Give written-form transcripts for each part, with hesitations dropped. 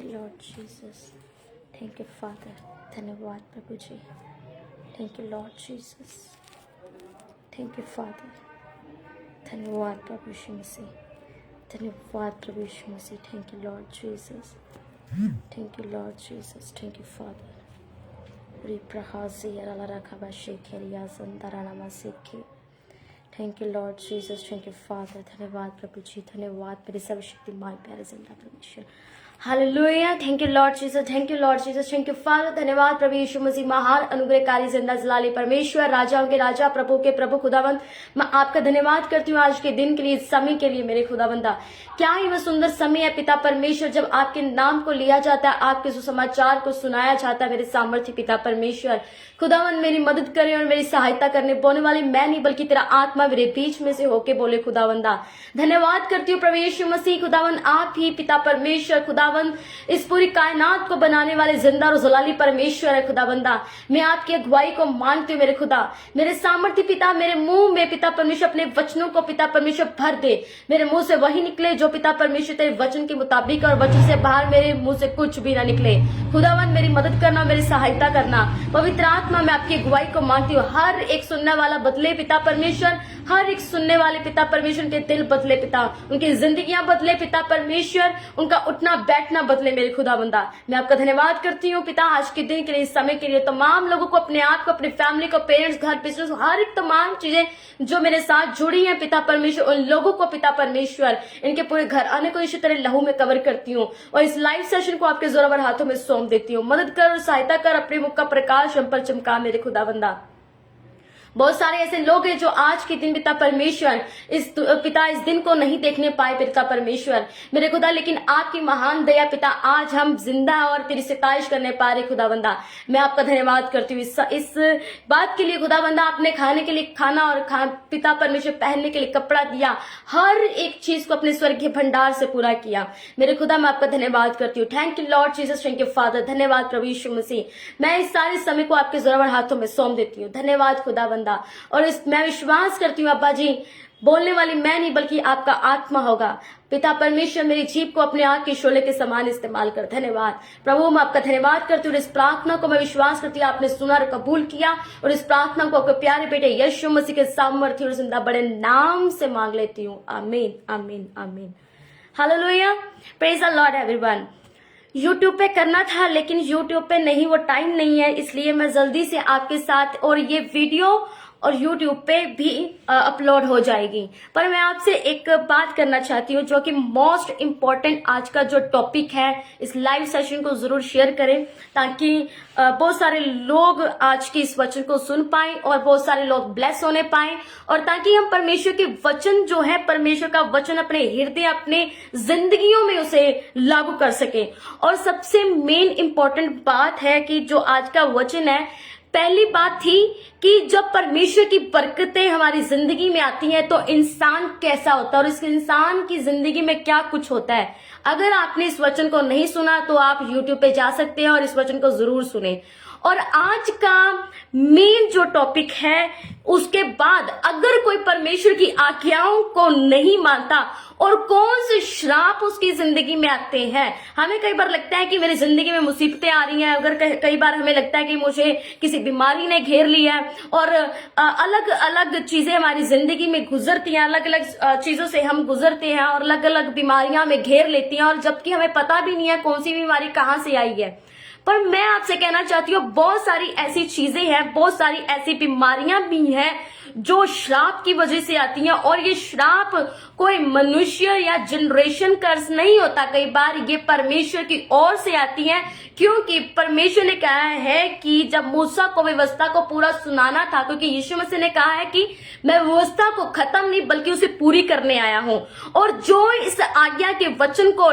you Lord Jesus. Thank you Father. धन्यवाद प्रभु जी. Thank you Lord Jesus. Thank you Father. धन्यवाद प्रभु यीशु मसीह. धन्यवाद प्रभु यीशु मसीह. Thank you Lord Jesus. Thank you Lord Jesus. Thank you Father. Riprahazi yarala rakhabashi keriya zandarana masiki. Thank you Lord Jesus. Thank you Father. धन्यवाद प्रभु जी. धन्यवाद मेरे सर्वशक्तिमान प्यारे जिंदा परमेश्वर. Hallelujah. Thank you Lord Jesus. Thank you Lord Jesus. Thank you father. धन्यवाद प्रभु यीशु मसीह महान अनुग्रहकारी जिंदा जलाली परमेश्वर, राजाओं के राजा, प्रभु के प्रभु खुदावंद, मैं आपका धन्यवाद करती हूँ आज के दिन के लिए, इस समय के लिए मेरे खुदावंदा. क्या ही वह सुंदर समय है पिता परमेश्वर, जब आपके नाम को लिया जाता है, आपके सुसमाचार को सुनाया जाता है. मेरे सामर्थ्य पिता परमेश्वर खुदावंद मेरी मदद करे और मेरी सहायता करने बोलने वाली मैं नहीं बल्कि तेरा आत्मा मेरे बीच में से होके बोले खुदावंदा. धन्यवाद करती हूँ प्रभु यीशु मसीह खुदावंद, आप ही पिता परमेश्वर खुदावंद इस पूरी कायनात को बनाने वाले जिंदा और जलाली परमेश्वर है खुदावंदा. मैं आपकी अगुवाई को मानती हूँ मेरे खुदा. मेरे सामर्थ्य पिता मेरे मुंह में पिता परमेश्वर अपने वचनों को पिता परमेश्वर भर दे. मेरे मुंह से वही निकले जो पिता परमेश्वर तेरे वचन के मुताबिक, और वचन से बाहर मेरे मुंह से कुछ भी ना निकले. खुदावंद मेरी मदद करना, मेरी सहायता करना. पवित्र आत्मा मैं आपकी अगुवाई को मानती हूँ. हर एक सुनने वाला बदले पिता परमेश्वर, हर एक सुनने वाले पिता परमेश्वर के दिल बदले पिता, उनकी जिंदगियां बदले पिता परमेश्वर, उनका उठना बैठना बदले मेरे खुदावंदा. मैं आपका धन्यवाद करती हूँ पिता आज के दिन के लिए, इस समय के लिए. तमाम लोगों को, अपने आप को, अपनी फैमिली को, पेरेंट्स, घर, बिजनेस, हर एक तमाम चीजें जो मेरे साथ जुड़ी हैं पिता परमेश्वर, उन लोगों को पिता परमेश्वर इनके पूरे घर आने को इसी तरह लहू में कवर करती हूँ और इस लाइव सेशन को आपके जोरावर हाथों में सौंप देती हूँ. मदद कर और सहायता कर, अपने मुख का प्रकाश हम पर चमका मेरे खुदावंदा. बहुत सारे ऐसे लोग हैं जो आज के दिन पिता परमेश्वर इस दिन को नहीं देखने पाए पिता परमेश्वर मेरे खुदा, लेकिन आपकी महान दया पिता आज हम जिंदा और तेरी सिताइश करने पा रहे खुदावंदा. मैं आपका धन्यवाद करती हूँ इस बात के लिए खुदावंदा. आपने खाने के लिए खाना और पिता परमेश्वर पहनने के लिए कपड़ा दिया, हर एक चीज को अपने स्वर्गीय भंडार से पूरा किया मेरे खुदा. मैं आपका धन्यवाद करती हूँ. Thank you Lord Jesus. Thank you father. धन्यवाद प्रभु यीशु मसीह. मैं इस सारे समय को आपके जोरावर हाथों में सौंप देती हूँ. धन्यवाद खुदावंदा. और मैं विश्वास करती हूँ अब्बा जी, बोलने वाली मैं नहीं बल्कि आपका आत्मा होगा पिता परमेश्वर. मेरी जीभ को अपने आग के शोले के समान इस्तेमाल कर. धन्यवाद प्रभु. मैं आपका धन्यवाद करती हूँ. इस प्रार्थना को मैं विश्वास करती हूँ आपने सुना और कबूल किया, और इस प्रार्थना को आपके प्यारे बेटे यीशु मसीह के सामर्थ्य और जिंदा बड़े नाम से मांग लेती हूँ. आमीन आमीन आमीन. Hallelujah. Praise the Lord everyone. YouTube पे करना था लेकिन YouTube पे नहीं, वो टाइम नहीं है, इसलिए मैं जल्दी से आपके साथ, और ये वीडियो और YouTube पे भी अपलोड हो जाएगी. पर मैं आपसे एक बात करना चाहती हूँ जो कि मोस्ट इम्पोर्टेंट आज का जो टॉपिक है, इस लाइव सेशन को जरूर शेयर करें ताकि बहुत सारे लोग आज की इस वचन को सुन पाएं और बहुत सारे लोग ब्लेस होने पाएं, और ताकि हम परमेश्वर के वचन जो है, परमेश्वर का वचन अपने हृदय, अपने जिंदगियों में उसे लागू कर सके. और सबसे मेन इम्पोर्टेंट बात है कि जो आज का वचन है, पहली बात थी कि जब परमेश्वर की बरकतें हमारी जिंदगी में आती हैं तो इंसान कैसा होता है और इस इंसान की जिंदगी में क्या कुछ होता है. अगर आपने इस वचन को नहीं सुना तो आप YouTube पे जा सकते हैं और इस वचन को जरूर सुने. और आज का मेन जो टॉपिक है, उसके बाद अगर कोई परमेश्वर की आज्ञाओं को नहीं मानता और कौन से श्राप उसकी जिंदगी में आते हैं. हमें कई बार लगता है कि मेरी जिंदगी में मुसीबतें आ रही हैं, अगर कई बार हमें लगता है कि मुझे किसी बीमारी ने घेर लिया है, और अलग अलग चीजें हमारी जिंदगी में गुजरती हैं, अलग अलग चीजों से हम गुजरते हैं और अलग अलग बीमारियां हमें घेर लेती हैं, और जबकि हमें पता भी नहीं है कौन सी बीमारी कहाँ से आई है. पर मैं आपसे कहना चाहती हूँ बहुत सारी ऐसी चीजें हैं, बहुत सारी ऐसी बीमारियां भी हैं जो श्राप की वजह से आती हैं, और ये श्राप कोई मनुष्य या जनरेशन कर्ज नहीं होता. कई बार ये परमेश्वर की ओर से आती हैं, क्योंकि परमेश्वर ने कहा है कि जब मूसा को व्यवस्था को पूरा सुनाना था, क्योंकि यीशु मसीह ने कहा है कि मैं व्यवस्था को खत्म नहीं बल्कि उसे पूरी करने आया हूं, और जो इस आज्ञा के वचन को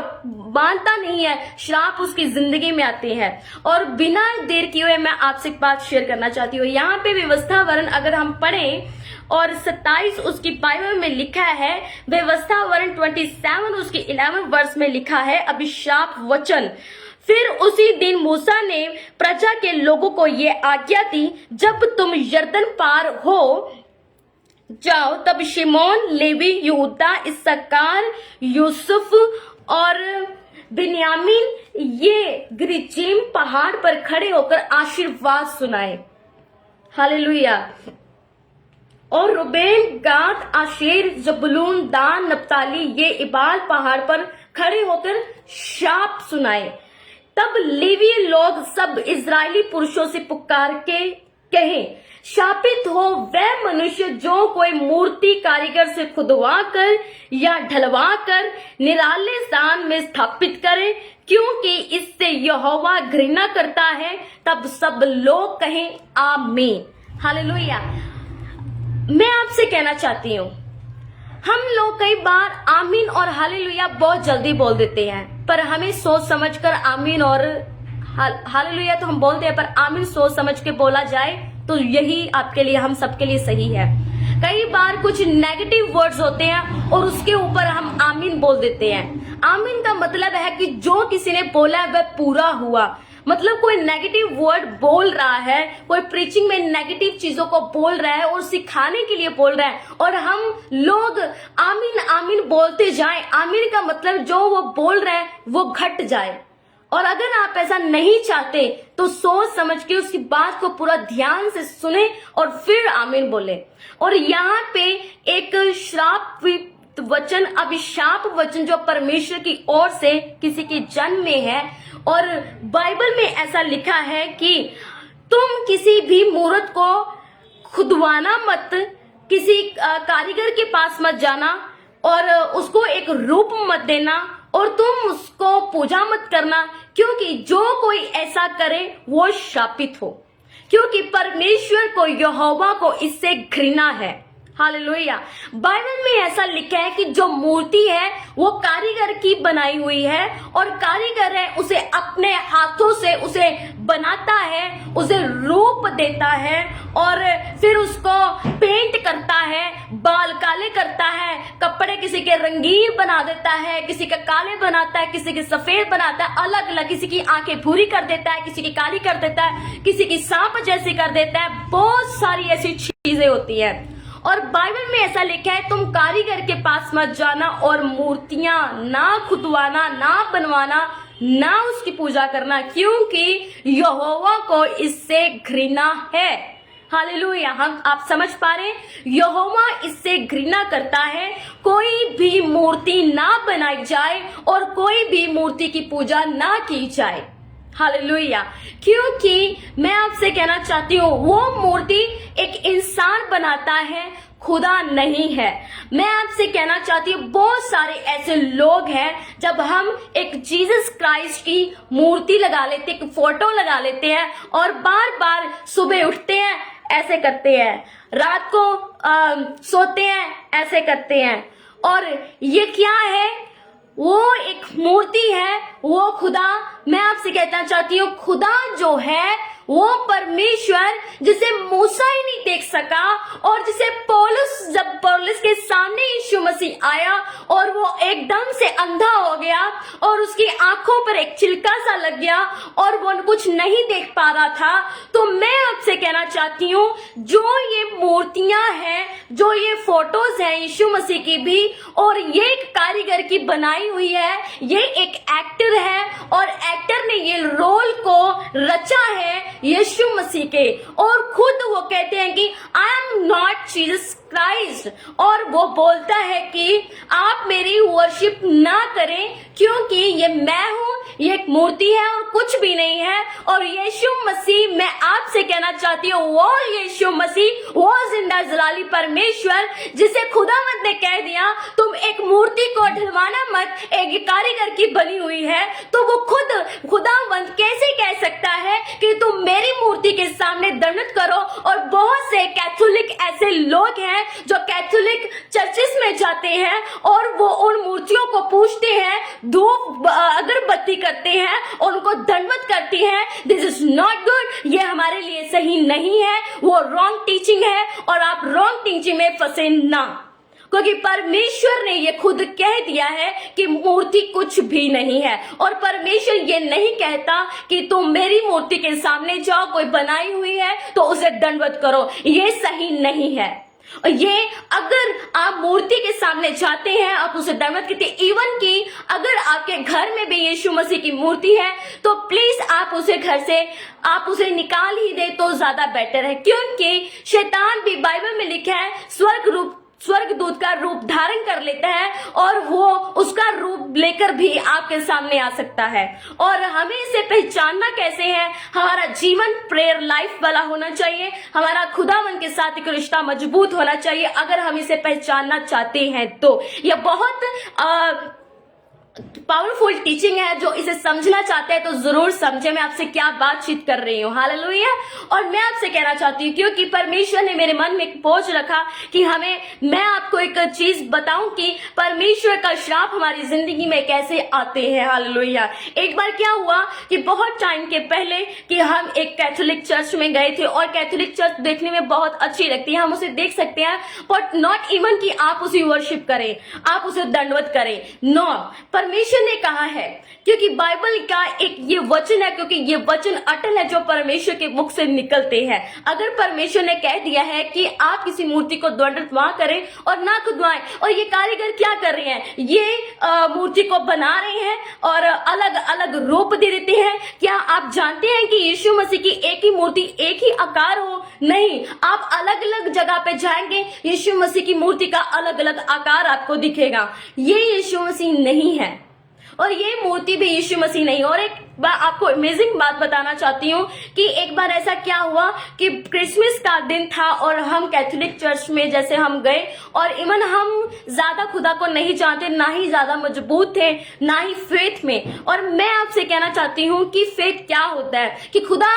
मानता नहीं है, श्राप उसकी जिंदगी में आते हैं. और बिना देर किए हुए मैं आपसे एक बात शेयर करना चाहती हूँ. यहाँ पे व्यवस्था वर्ण अगर हम पढ़ें और 27 उसकी बाइबल में लिखा है, व्यवस्था वर्ण 27 उसकी 11 वर्ष में लिखा है, अभिशाप वचन. फिर उसी दिन मूसा ने प्रजा के लोगों को ये आज्ञा दी, जब तुम यरदन पार हो जाओ तब शिमोन, लेवी, यहूदा, इस्साकार, यूसुफ और बिन्यामीन ये गिरिजीम पहाड़ पर खड़े होकर आशीर्वाद सुनाए। हालेलुया। और रूबेन, गाद, आशेर, जबूलून, दान, नप्ताली ये इबाल पहाड़ पर खड़े होकर शाप सुनाए। तब लेवी लोग सब इजरायली पुरुषों से पुकार के कहे, शापित हो वह मनुष्य जो कोई मूर्ति कारीगर से खुदवा कर या ढलवा कर निराले स्थान में स्थापित करे, क्योंकि इससे यहोवा घृणा करता है। तब सब लोग कहें आमीन। हालेलुया। मैं आपसे कहना चाहती हूँ, हम लोग कई बार आमीन और हालेलुया बहुत जल्दी बोल देते हैं, पर हमें सोच समझकर आमीन और हालेलुया तो हम बोलते हैं, पर आमीन सोच समझ के बोला जाए तो यही आपके लिए, हम सबके लिए सही है। कई बार कुछ नेगेटिव वर्ड्स होते हैं और उसके ऊपर हम आमीन बोल देते हैं। आमीन का मतलब है कि जो किसी ने बोला वह पूरा हुआ। मतलब कोई नेगेटिव वर्ड बोल रहा है, कोई प्रीचिंग में नेगेटिव चीजों को बोल रहा है और सिखाने के लिए बोल रहा है, और हम लोग आमीन आमीन बोलते जाएं। आमीन का मतलब जो वो बोल रहे हैं वो घट जाए। और अगर आप ऐसा नहीं चाहते तो सोच समझ के उसकी बात को पूरा ध्यान से सुने और फिर आमीन बोले। और यहाँ पे एक श्राप वचन, अभिशाप वचन जो परमेश्वर की ओर से किसी के जन्म में है, और बाइबल में ऐसा लिखा है कि तुम किसी भी मूर्त को खुदवाना मत, किसी कारीगर के पास मत जाना और उसको एक रूप मत देना, और तुम उसको पूजा मत करना, क्योंकि जो कोई ऐसा करे वो शापित हो, क्योंकि परमेश्वर को, यहोवा को इससे घृणा है। हालेलुया। बाइबल में ऐसा लिखा है कि जो मूर्ति है वो कारीगर की बनाई हुई है, और कारीगर है उसे अपने हाथों से उसे बनाता है, उसे रूप देता है और फिर उसको पेंट करता है, बाल काले करता है, कपड़े किसी के रंगीन बना देता है, किसी के काले बनाता है, किसी के सफेद बनाता है, अलग अलग, किसी की आंखें भूरी कर देता है, किसी की काली कर देता है, किसी की सांप जैसी कर देता है। बहुत सारी ऐसी चीजें होती है। और बाइबल में ऐसा लिखा है, तुम कारीगर के पास मत जाना और मूर्तियां ना खुदवाना, ना बनवाना, ना उसकी पूजा करना, क्योंकि यहोवा को इससे घृणा है। हालेलुया। हम आप समझ पा रहे हैं, यहोवा इससे घृणा करता है। कोई भी मूर्ति ना बनाई जाए और कोई भी मूर्ति की पूजा ना की जाए। हालेलुया। क्योंकि मैं आपसे कहना चाहती हूँ, वो मूर्ति एक इंसान बनाता है, खुदा नहीं है। मैं आपसे कहना चाहती हूँ, बहुत सारे ऐसे लोग हैं, जब हम एक जीसस क्राइस्ट की मूर्ति लगा लेते, एक फोटो लगा लेते हैं और बार बार सुबह उठते हैं ऐसे करते हैं, रात को सोते हैं ऐसे करते हैं, और ये क्या है? वो एक मूर्ति है, वो खुदा। मैं आपसे कहना चाहती हूँ, खुदा जो है वो परमेश्वर, जिसे मूसा ही नहीं देख सका, और जिसे पौलुस, जब पौलुस के सामने यीशु मसीह आया और वो एकदम से अंधा हो गया और उसकी आंखों पर एक छिलका सा लग गया और वो कुछ नहीं देख पा रहा था, तो मैं आपसे कहना चाहती हूँ, जो ये मूर्तियां हैं, जो ये फोटोज हैं यीशु मसीह की भी, और ये एक कारीगर की बनाई हुई है, ये एक एक्टर है और एक्टर ने ये रोल को रचा है यीशु मसीह के, और खुद वो कहते हैं कि I am not Jesus Christ, और वो बोलता है कि आप मेरी वर्शिप ना करें, क्योंकि ये मैं हूं, ये एक मूर्ति है और कुछ भी नहीं है। और यीशु मसीह, मैं आपसे कहना चाहती हूँ, वो यीशु मसीह, वो जिंदा जलाली परमेश्वर, जिसे खुदावंद ने कह दिया तुम एक मूर्ति को ढलवाना मत, एक कारीगर की बनी हुई है, तो वो खुद खुदावंद कैसे कह सकता है कि तुम मेरी मूर्ति के सामने दंडवत करो? और बहुत से कैथोलिक ऐसे लोग हैं जो कैथोलिक चर्चेस में जाते हैं और वो उन मूर्तियों को पूजते हैं, धूप अगरबत्ती करते हैं और उनको दंडवत करती हैं। दिस इज नॉट गुड, ये हमारे लिए सही नहीं है, वो रॉन्ग टीचिंग है, और आप रॉन्ग टीचिंग में फंसे ना, क्योंकि परमेश्वर ने ये खुद कह दिया है कि मूर्ति कुछ भी नहीं है। और परमेश्वर ये नहीं कहता कि तुम मेरी मूर्ति के सामने जाओ, कोई बनाई हुई है तो उसे दंडवत करो, ये सही नहीं है। और ये अगर आप मूर्ति के सामने जाते हैं, आप उसे दंडवत करते हैं, इवन कि अगर आपके घर में भी यीशु मसीह की मूर्ति है तो प्लीज आप उसे घर से आप उसे निकाल ही दे तो ज्यादा बेटर है, क्योंकि शैतान भी बाइबल में लिखा है स्वर्गदूत का रूप धारण कर लेता है और वो उसका रूप लेकर भी आपके सामने आ सकता है। और हमें इसे पहचानना कैसे है? हमारा जीवन प्रेयर लाइफ वाला होना चाहिए, हमारा खुदावन के साथ एक रिश्ता मजबूत होना चाहिए। अगर हम इसे पहचानना चाहते हैं तो यह बहुत पावरफुल टीचिंग है। जो इसे समझना चाहते हैं तो जरूर समझे मैं आपसे क्या बातचीत कर रही हूँ। हालेलुया। और मैं आपसे कहना चाहती हूँ, क्योंकि परमेश्वर ने मेरे मन में एक बोझ रखा कि मैं आपको एक चीज बताऊं कि परमेश्वर का श्राप हमारी जिंदगी में कैसे आते हैं। हालेलुया। एक बार क्या हुआ कि बहुत टाइम के पहले कि हम एक कैथोलिक चर्च में गए थे, और कैथोलिक चर्च देखने में बहुत अच्छी लगती है, हम उसे देख सकते हैं, बट नॉट इवन कि आप उसे वर्शिप करें, आप उसे दंडवत करें। नो, परमेश्वर ने कहा है, क्योंकि बाइबल का एक ये वचन है, क्योंकि ये वचन अटल है जो परमेश्वर के मुख से निकलते हैं। अगर परमेश्वर ने कह दिया है कि आप किसी मूर्ति को दंडवत वहां करें और ना खुदवाएं, और ये कारीगर क्या कर रहे हैं, ये मूर्ति को बना रहे हैं और अलग अलग रूप दे देते हैं। क्या आप जानते हैं कि यीशु मसीह की एक ही मूर्ति, एक ही आकार हो? नहीं, आप अलग अलग जगह पे जाएंगे, यीशु मसीह की मूर्ति का अलग अलग आकार आपको दिखेगा। ये यीशु मसीह नहीं है और ये मूर्ति भी यीशु मसीह नहीं। और एक बार आपको अमेजिंग बात बताना चाहती हूँ कि एक बार ऐसा क्या हुआ कि क्रिसमस का दिन था और हम कैथोलिक चर्च में जैसे हम गए, और इवन हम ज्यादा खुदा को नहीं जानते, ना ही ज्यादा मजबूत थे, ना ही फेथ में। और मैं आपसे कहना चाहती हूँ कि फेथ क्या होता है, कि खुदा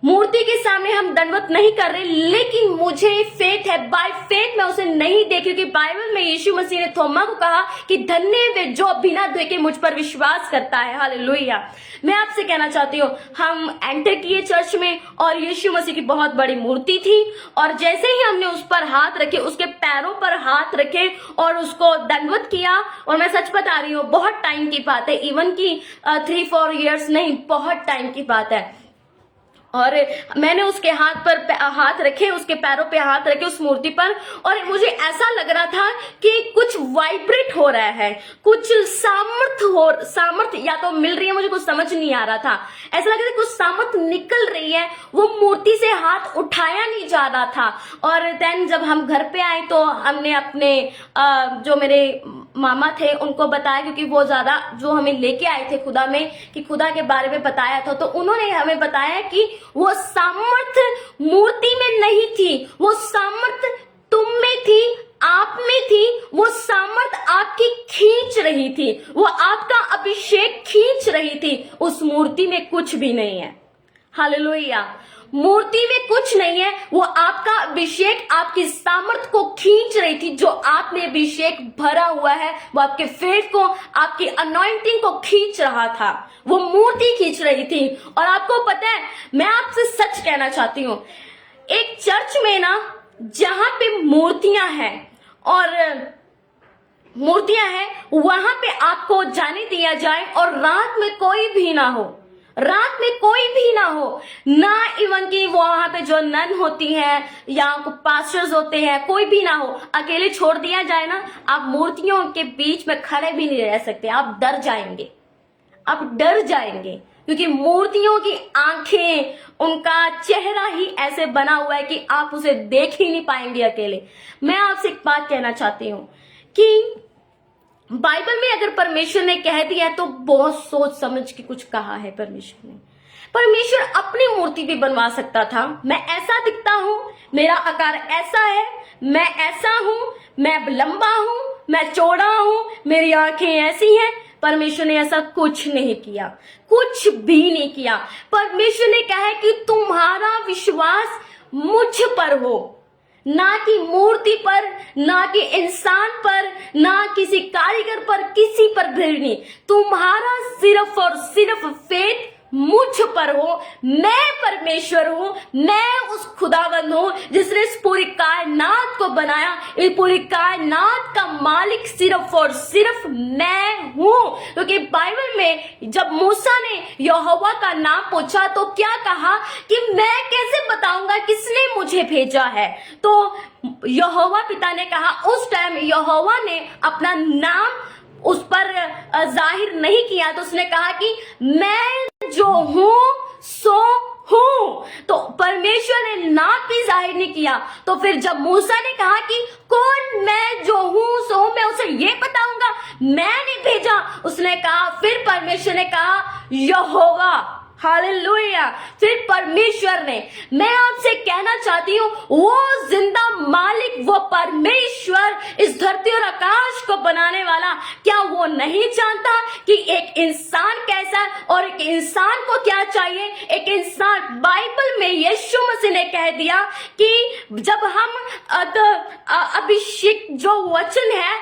मूर्ति के सामने हम दंडवत नहीं कर रहे, लेकिन मुझे फेथ है, बाय फेथ मैं उसे नहीं देख, क्योंकि बाइबल में यीशु मसीह ने थोमा को कहा कि धन्य वे जो बिना देखे मुझ पर विश्वास करता है। हालेलुया। मैं आपसे कहना चाहती हूँ, हम एंटर किए चर्च में और यीशु मसीह की बहुत बड़ी मूर्ति थी, और जैसे ही हमने उस पर हाथ रखे, उसके पैरों पर हाथ रखे और उसको दंडवत किया, और मैं सच बता रही हूँ बहुत टाइम की बात है, इवन की 3-4 इयर्स नहीं, बहुत टाइम की बात है। और मैंने उसके हाथ रखे, उसके पैरों पे हाथ रखे उस मूर्ति पर, और मुझे ऐसा लग रहा था कि कुछ वाइब्रेट हो रहा है, कुछ सामर्थ या तो मिल रही है, मुझे कुछ समझ नहीं आ रहा था। ऐसा लग रहा था कुछ सामर्थ निकल रही है, वो मूर्ति से हाथ उठाया नहीं जा रहा था। और देन जब हम घर पे आए तो हमने अपने जो मेरे मामा थे उनको बताया, क्योंकि वो ज्यादा जो हमें लेके आए थे खुदा में, कि खुदा के बारे में बताया था, तो उन्होंने हमें बताया कि वो सामर्थ मूर्ति में नहीं थी, वो सामर्थ तुम में थी, आप में थी, वो सामर्थ आपकी खींच रही थी, वो आपका अभिषेक खींच रही थी। उस मूर्ति में कुछ भी नहीं है। हालेलुया। मूर्ति में कुछ नहीं है, वो आपका अभिषेक, आपकी सामर्थ को खींच रही थी। जो आप में अभिषेक भरा हुआ है वो आपके फेथ को, आपकी अनॉइंटिंग को खींच रहा था, वो मूर्ति खींच रही थी। और आपको पता है, मैं आपसे सच कहना चाहती हूँ, एक चर्च में ना जहां पे मूर्तियां हैं वहां पे आपको जाने दिया जाए और रात में कोई भी ना हो, रात में कोई भी ना हो, ना इवन की वहां पे जो नन होती है या पास्टर्स होते हैं, कोई भी ना हो, अकेले छोड़ दिया जाए ना, आप मूर्तियों के बीच में खड़े भी नहीं रह सकते, आप डर जाएंगे, आप डर जाएंगे, क्योंकि मूर्तियों की आंखें, उनका चेहरा ही ऐसे बना हुआ है कि आप उसे देख ही नहीं पाएंगे अकेले। मैं आपसे एक बात कहना चाहती हूँ कि बाइबल में अगर परमेश्वर ने कह दिया है तो बहुत सोच समझ के कुछ कहा है परमेश्वर ने। परमेश्वर अपनी मूर्ति भी बनवा सकता था, मैं ऐसा दिखता हूं, मेरा आकार ऐसा है, मैं ऐसा हूं, मैं लंबा हूं, मैं चौड़ा हूं, मेरी आंखें ऐसी हैं। परमेश्वर ने ऐसा कुछ नहीं किया, कुछ भी नहीं किया। परमेश्वर ने कहा है कि तुम्हारा विश्वास मुझ पर हो, ना कि मूर्ति पर, ना कि इंसान पर, ना किसी कारीगर पर, किसी पर भी नहीं। तुम्हारा सिर्फ और सिर्फ फेथ मुझ पर हो। मैं परमेश्वर हूं, मैं उस खुदावंद हूं जिसने इस पूरी कायनात को बनाया। इस पूरी कायनात का मालिक सिर्फ और सिर्फ मैं हूं। क्योंकि बाइबल में जब मूसा ने यहोवा का नाम पूछा तो क्या कहा कि मैं कैसे बताऊंगा किसने मुझे भेजा है। तो यहोवा पिता ने कहा, उस टाइम यहोवा ने अपना नाम उस पर जाहिर नहीं किया, तो उसने कहा कि मैं जो हूं सो हूं। तो परमेश्वर ने नाम भी जाहिर नहीं किया। तो फिर जब मूसा ने कहा कि कौन मैं जो हूं सो हूं, मैं उसे ये बताऊंगा, मैं नहीं भेजा, उसने कहा, फिर परमेश्वर ने कहा यहोवा। हालेलुया। फिर परमेश्वर ने, मैं आपसे कहना चाहती हूं, वो जिंदा मालिक, वो परमेश्वर, इस धरती और आकाश को बनाने वाला, क्या वो नहीं जानता कि एक इंसान कैसा है और एक इंसान को क्या चाहिए। एक इंसान, बाइबल में यीशु मसीह ने कह दिया कि जब हम अभिषेक जो वचन है,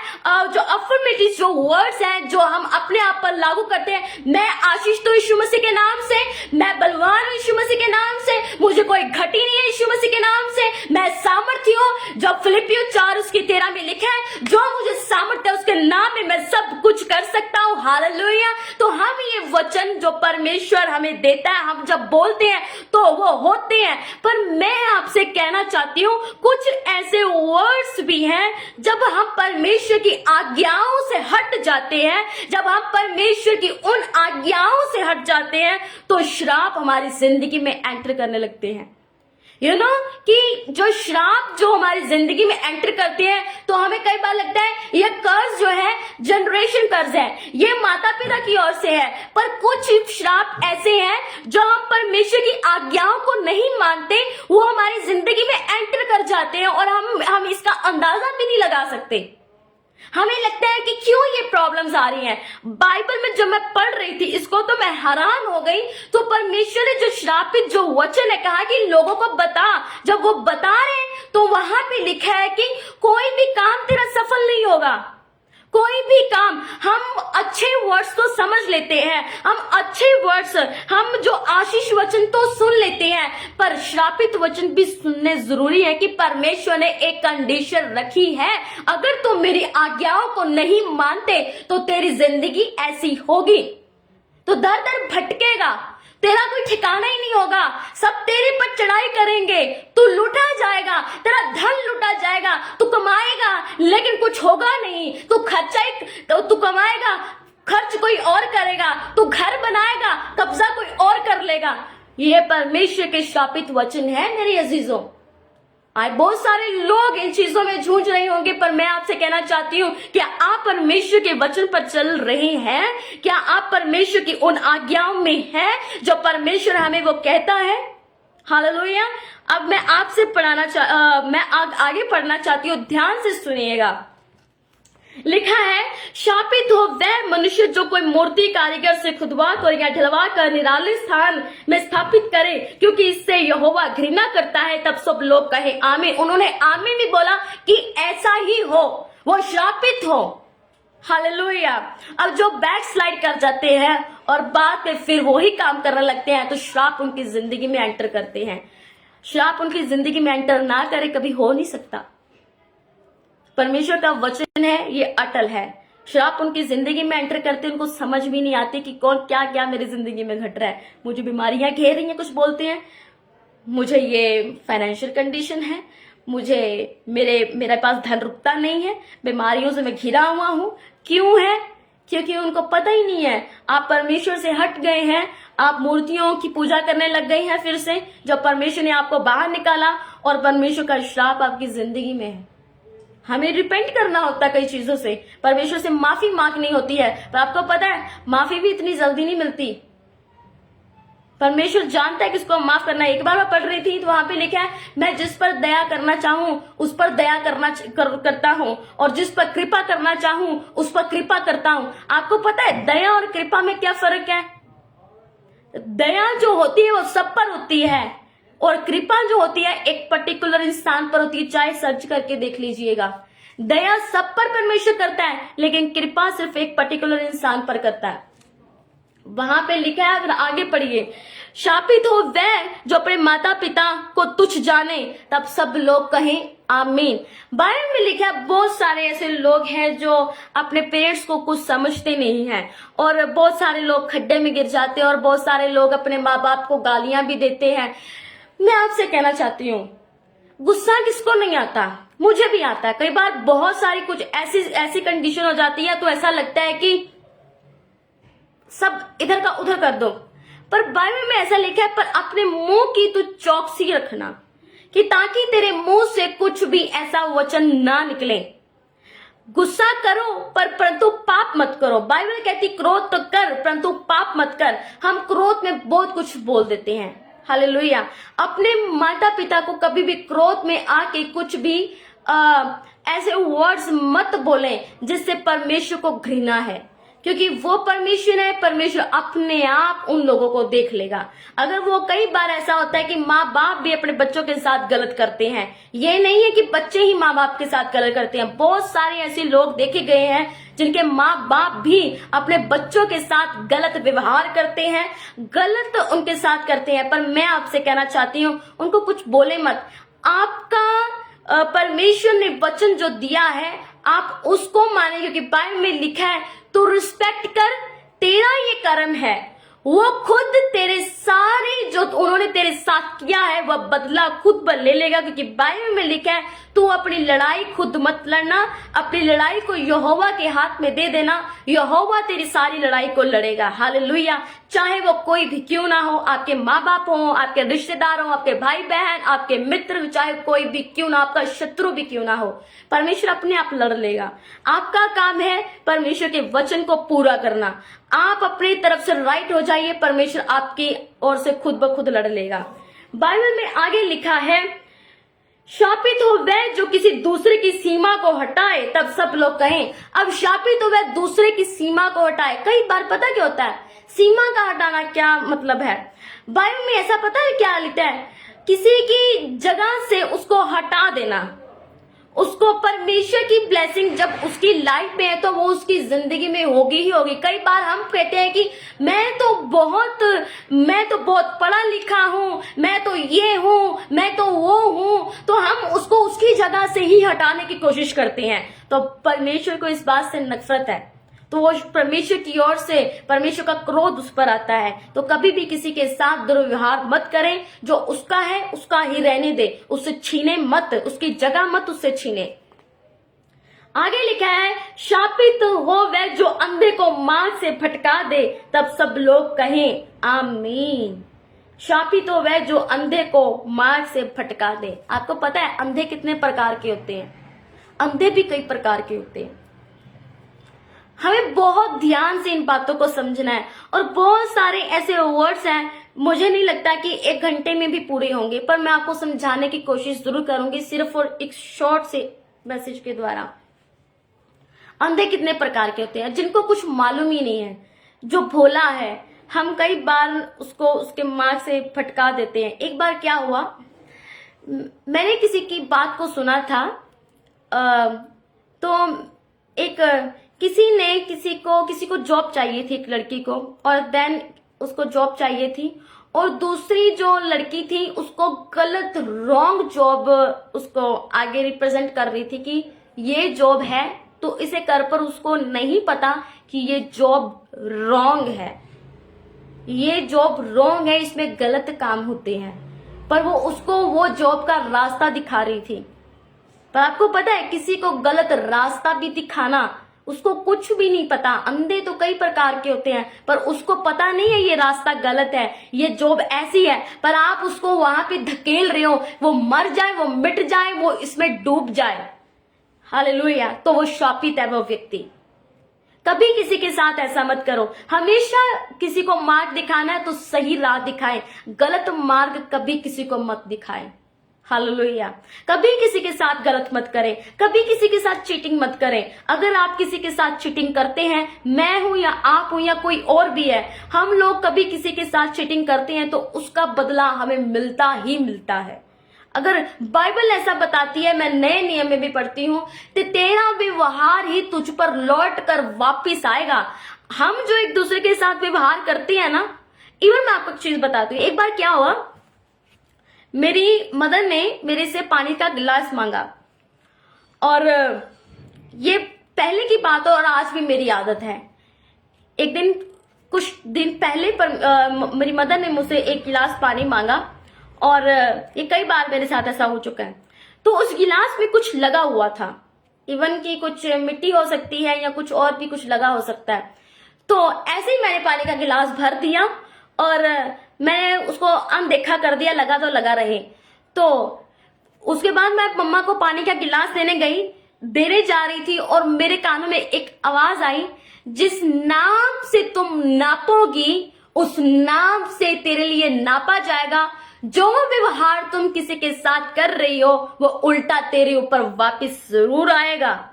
जो अफर्मेटिव जो वर्ड्स हैं, जो हम अपने आप पर लागू करते हैं, मैं आशीष तो यीशु मसीह के नाम से, मैं बलवान हूं यीशु मसीह के नाम से, मुझे कोई घटी नहीं है यीशु मसीह के नाम से, मैं सामर्थ्य हूं। जब फिलिपियों 4:13 में लिखा है, जो मुझे सामर्थ्य है उसके नाम में मैं सब कुछ कर सकता हूं। हालेलुया। तो हम ये वचन जो परमेश्वर हमें देता है, हम जब बोलते हैं तो वो होते हैं। पर मैं आपसे कहना चाहती हूं, कुछ ऐसे वर्ड्स भी हैं जब हम परमेश्वर की आज्ञाओं से हट जाते हैं, जब हम परमेश्वर की उन आज्ञाओं से हट जाते हैं तो श्राप हमारी जिंदगी में एंटर करने लगते हैं। यू नो कि जो श्राप जो हमारी जिंदगी में एंटर करते हैं, तो हमें कई बार लगता है ये कर्ज जो है जनरेशन कर्ज है, ये माता पिता की ओर से है। पर कुछ श्राप ऐसे हैं जो हम परमेश्वर की आज्ञाओं को नहीं मानते, वो हमारी जिंदगी में एंटर कर जाते हैं और हम इसका अंदाजा भी नहीं लगा सकते। हमें लगता है कि क्यों ये प्रॉब्लम्स आ रही हैं। बाइबल में जब मैं पढ़ रही थी इसको तो मैं हैरान हो गई। तो परमेश्वर ने जो श्रापित जो वचन है कहा कि लोगों को बता, जब वो बता रहे हैं तो वहां पे लिखा है कि कोई भी काम तेरा सफल नहीं होगा। कोई भी काम, हम अच्छे वर्ड्स तो समझ लेते हैं, हम अच्छे वर्ड्स, हम जो आशीष वचन तो सुन लेते हैं, पर श्रापित वचन भी सुनने जरूरी है कि परमेश्वर ने एक कंडीशन रखी है, अगर तुम मेरी आज्ञाओं को नहीं मानते तो तेरी जिंदगी ऐसी होगी। तो दर दर भटकेगा, तेरा कोई ठिकाना ही नहीं होगा, सब तेरे पर चढ़ाई करेंगे, तू लूटा जाएगा, तेरा धन लूटा जाएगा, तू कमाएगा लेकिन कुछ होगा नहीं, तू खर्चा तू कमाएगा, खर्च कोई और करेगा, तू घर बनाएगा, कब्जा कोई और कर लेगा। ये परमेश्वर के शापित वचन है मेरे अजीजों। आज बहुत सारे लोग इन चीजों में जूझ रहे होंगे, पर मैं आपसे कहना चाहती हूँ, क्या आप परमेश्वर के वचन पर चल रहे हैं? क्या आप परमेश्वर की उन आज्ञाओं में हैं जो परमेश्वर हमें वो कहता है? हालेलुया। अब मैं आपसे मैं आगे पढ़ना चाहती हूँ, ध्यान से सुनिएगा। लिखा है, शापित हो वह मनुष्य जो कोई मूर्ति कारीगर से खुदवा कर या ढलवा कर निराले स्थान में स्थापित करे, क्योंकि इससे यहोवा घृणा करता है। तब सब लोग कहे आमीन। उन्होंने आमीन भी बोला कि ऐसा ही हो, वो शापित हो। हालेलुया। अब जो बैक स्लाइड कर जाते हैं और बाद में फिर वही काम करने लगते हैं, तो श्राप उनकी जिंदगी में एंटर करते हैं। श्राप उनकी जिंदगी में एंटर ना करे कभी हो नहीं सकता। परमेश्वर का वचन है, ये अटल है। श्राप उनकी जिंदगी में एंटर करते, उनको समझ भी नहीं आती कि कौन क्या क्या मेरी जिंदगी में घट रहा है। मुझे बीमारियां घेर रही हैं, कुछ बोलते हैं, मुझे ये फाइनेंशियल कंडीशन है, मुझे मेरे पास धन रुकता नहीं है, बीमारियों से मैं घिरा हुआ हूं। क्यों है? क्योंकि उनको पता ही नहीं है, आप परमेश्वर से हट गए हैं, आप मूर्तियों की पूजा करने लग गई हैं फिर से, जब परमेश्वर ने आपको बाहर निकाला, और परमेश्वर का श्राप आपकी जिंदगी में है। हमें रिपेंट करना होता है कई चीजों से, परमेश्वर से माफी मांगनी होती है, पर आपको पता है माफी भी इतनी जल्दी नहीं मिलती। परमेश्वर जानता है किसको माफ करना है। एक बार मैं पढ़ रही थी तो वहां पे लिखा है, मैं जिस पर दया करना चाहूं उस पर दया करता हूं, और जिस पर कृपा करना चाहूं उस पर कृपा करता हूं। आपको पता है दया और कृपा में क्या फर्क है? दया जो होती है वो सब पर होती है, और कृपा जो होती है एक पर्टिकुलर इंसान पर होती है। चाहे सर्च करके देख लीजिएगा, दया सब पर परमेश्वर करता है, लेकिन कृपा सिर्फ एक पर्टिकुलर इंसान पर करता है। वहां पे लिखा है, अगर आगे पढ़िए, शापित हो वह जो अपने माता पिता को तुच्छ जाने, तब सब लोग कहें आमीन। बाइबल में लिखा है बहुत सारे ऐसे लोग हैं जो अपने पेरेंट्स को कुछ समझते नहीं हैं, और बहुत सारे लोग खड्डे में गिर जाते हैं, और बहुत सारे लोग अपने माँ बाप को गालियां भी देते हैं। मैं आपसे कहना चाहती हूँ, गुस्सा किसको नहीं आता, मुझे भी आता है। कई बार बहुत सारी कुछ ऐसी कंडीशन हो जाती है तो ऐसा लगता है कि सब इधर का उधर कर दो, पर बाइबल में ऐसा लिखा है, पर अपने मुंह की तो चौकसी रखना, कि ताकि तेरे मुंह से कुछ भी ऐसा वचन ना निकले। गुस्सा करो परंतु पाप मत करो। बाइबल कहती क्रोध तो कर परंतु पाप मत कर। हम क्रोध में बहुत कुछ बोल देते हैं। हालेलुया। अपने माता पिता को कभी भी क्रोध में आके कुछ भी ऐसे वर्ड्स मत बोलें जिससे परमेश्वर को घृणा है, क्योंकि वो परमेश्वर है। परमेश्वर अपने आप उन लोगों को देख लेगा। अगर वो, कई बार ऐसा होता है कि माँ बाप भी अपने बच्चों के साथ गलत करते हैं। ये नहीं है कि बच्चे ही माँ बाप के साथ गलत करते हैं। बहुत सारे ऐसे लोग देखे गए हैं जिनके माँ बाप भी अपने बच्चों के साथ गलत व्यवहार करते हैं, गलत उनके साथ करते हैं। पर मैं आपसे कहना चाहती हूँ, उनको कुछ बोले मत। आपका परमेश्वर ने वचन जो दिया है आप उसको माने, क्योंकि बाइबल में लिखा है तू रिस्पेक्ट कर, तेरा ये कर्म है। वो खुद तेरे सारे जो उन्होंने तेरे साथ किया है वह बदला खुद ले लेगा, क्योंकि बाइबल में लिखा है तू अपनी लड़ाई खुद मत लड़ना, अपनी लड़ाई को यहोवा के हाथ में दे देना। यहोवा तेरी सारी लड़ाई को लड़ेगा। हालेलुया। चाहे वो कोई भी क्यों ना हो, आपके माँ बाप हो, आपके रिश्तेदार हो, आपके भाई बहन, आपके मित्र, चाहे कोई भी क्यों ना, आपका शत्रु भी क्यों ना हो, परमेश्वर अपने आप लड़ लेगा। आपका काम है परमेश्वर के वचन को पूरा करना। आप अपनी तरफ से राइट हो जाइए, परमेश्वर आपकी ओर से खुद ब खुद लड़ लेगा। बाइबल में आगे लिखा है, शापित हो वह जो किसी दूसरे की सीमा को हटाए, तब सब लोग कहें। अब शापित हो वह दूसरे की सीमा को हटाए। कई बार पता क्या होता है, सीमा का हटाना क्या मतलब है? बाइबल में ऐसा पता है क्या लिखता है? किसी की जगह से उसको हटा देना। उसको परमेश्वर की ब्लेसिंग जब उसकी लाइफ में है तो वो उसकी जिंदगी में होगी ही होगी। कई बार हम कहते हैं कि मैं तो बहुत पढ़ा लिखा हूँ, मैं तो ये हूँ, मैं तो वो हूँ, तो हम उसको उसकी जगह से ही हटाने की कोशिश करते हैं। तो परमेश्वर को इस बात से नफरत है, तो वो परमेश्वर की ओर से परमेश्वर का क्रोध उस पर आता है। तो कभी भी किसी के साथ दुर्व्यवहार मत करें। जो उसका है उसका ही रहने दे, उससे छीने मत, उसकी जगह मत उससे छीने। आगे लिखा है, शापित हो वह जो अंधे को मार्ग से भटका दे, तब सब लोग कहें आमीन। शापित हो वह जो अंधे को मार्ग से भटका दे। आपको पता है अंधे कितने प्रकार के होते हैं? अंधे भी कई प्रकार के होते हैं। हमें बहुत ध्यान से इन बातों को समझना है। और बहुत सारे ऐसे वर्ड्स हैं, मुझे नहीं लगता कि 1 घंटे में भी पूरे होंगे, पर मैं आपको समझाने की कोशिश जरूर करूंगी, सिर्फ और एक शॉर्ट से मैसेज के द्वारा। अंधे कितने प्रकार के होते हैं? जिनको कुछ मालूम ही नहीं है, जो भोला है, हम कई बार उसको उसके मार्ग से भटका देते हैं। एक बार क्या हुआ, मैंने किसी की बात को सुना था, तो एक किसी को जॉब चाहिए थी, एक लड़की को, और देन उसको जॉब चाहिए थी, और दूसरी जो लड़की थी उसको गलत रॉन्ग जॉब उसको आगे रिप्रेजेंट कर रही थी कि ये जॉब है तो इसे कर, पर उसको नहीं पता कि ये जॉब रॉन्ग है, ये जॉब रॉन्ग है, इसमें गलत काम होते हैं। पर वो उसको वो जॉब का रास्ता दिखा रही थी। पर आपको पता है किसी को गलत रास्ता भी दिखाना, उसको कुछ भी नहीं पता। अंधे तो कई प्रकार के होते हैं, पर उसको पता नहीं है ये रास्ता गलत है, ये जॉब ऐसी है, पर आप उसको वहां पे धकेल रहे हो, वो मर जाए, वो मिट जाए, वो इसमें डूब जाए। हालेलुया। तो वो शापित है वो व्यक्ति। कभी किसी के साथ ऐसा मत करो। हमेशा किसी को मार्ग दिखाना है तो सही राह दिखाए, गलत मार्ग कभी किसी को मत दिखाए। हालेलुया। कभी किसी के साथ गलत मत करें, कभी किसी के साथ चीटिंग मत करें। अगर आप किसी के साथ चीटिंग करते हैं, मैं हूं या आप हूं या कोई और भी है, हम लोग कभी किसी के साथ चीटिंग करते हैं तो उसका बदला हमें मिलता ही मिलता है। अगर बाइबल ऐसा बताती है, मैं नए नियम में भी पढ़ती हूं, तो तेरा व्यवहार ही तुझ पर लौट कर वापिस आएगा। हम जो एक दूसरे के साथ व्यवहार करते हैं ना, इवन मैं आपको एक चीज बताती हूँ। एक बार क्या हुआ, मेरी मदर ने मेरे से पानी का गिलास मांगा, और ये पहले की बात है और आज भी मेरी आदत है। एक दिन कुछ दिन पहले पर मेरी मदर ने मुझसे एक गिलास पानी मांगा, और ये कई बार मेरे साथ ऐसा हो चुका है। तो उस गिलास में कुछ लगा हुआ था, इवन की कुछ मिट्टी हो सकती है या कुछ और भी कुछ लगा हो सकता है। तो ऐसे ही मैंने पानी का गिलास भर दिया और मैंने उसको अनदेखा कर दिया, लगा तो लगा रहे। तो उसके बाद मैं मम्मा को पानी का गिलास देने जा रही थी, और मेरे कानों में एक आवाज आई, जिस नाप से तुम नापोगी उस नाप से तेरे लिए नापा जाएगा। जो व्यवहार तुम किसी के साथ कर रही हो वो उल्टा तेरे ऊपर वापस जरूर आएगा।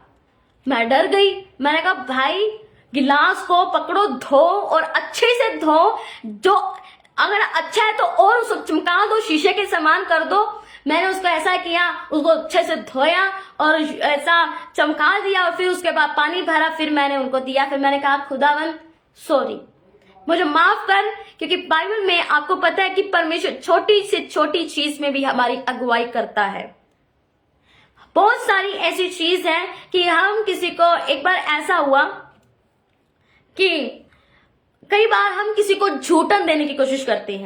मैं डर गई। मैंने कहा भाई गिलास को पकड़ो, धो और अच्छे से धो, जो अगर अच्छा है तो और उसको चमका दो, शीशे के समान कर दो। मैंने उसको ऐसा किया, उसको अच्छे से धोया और ऐसा चमका दिया, और फिर उसके बाद पानी भरा, फिर मैंने उनको दिया। फिर मैंने कहा खुदावन सॉरी, मुझे माफ कर, क्योंकि बाइबल में आपको पता है कि परमेश्वर छोटी से छोटी चीज में भी हमारी अगुवाई करता है। बहुत सारी ऐसी चीज है कि हम किसी को, एक बार ऐसा हुआ कि कई बार हम किसी को झूठन देने की कोशिश करते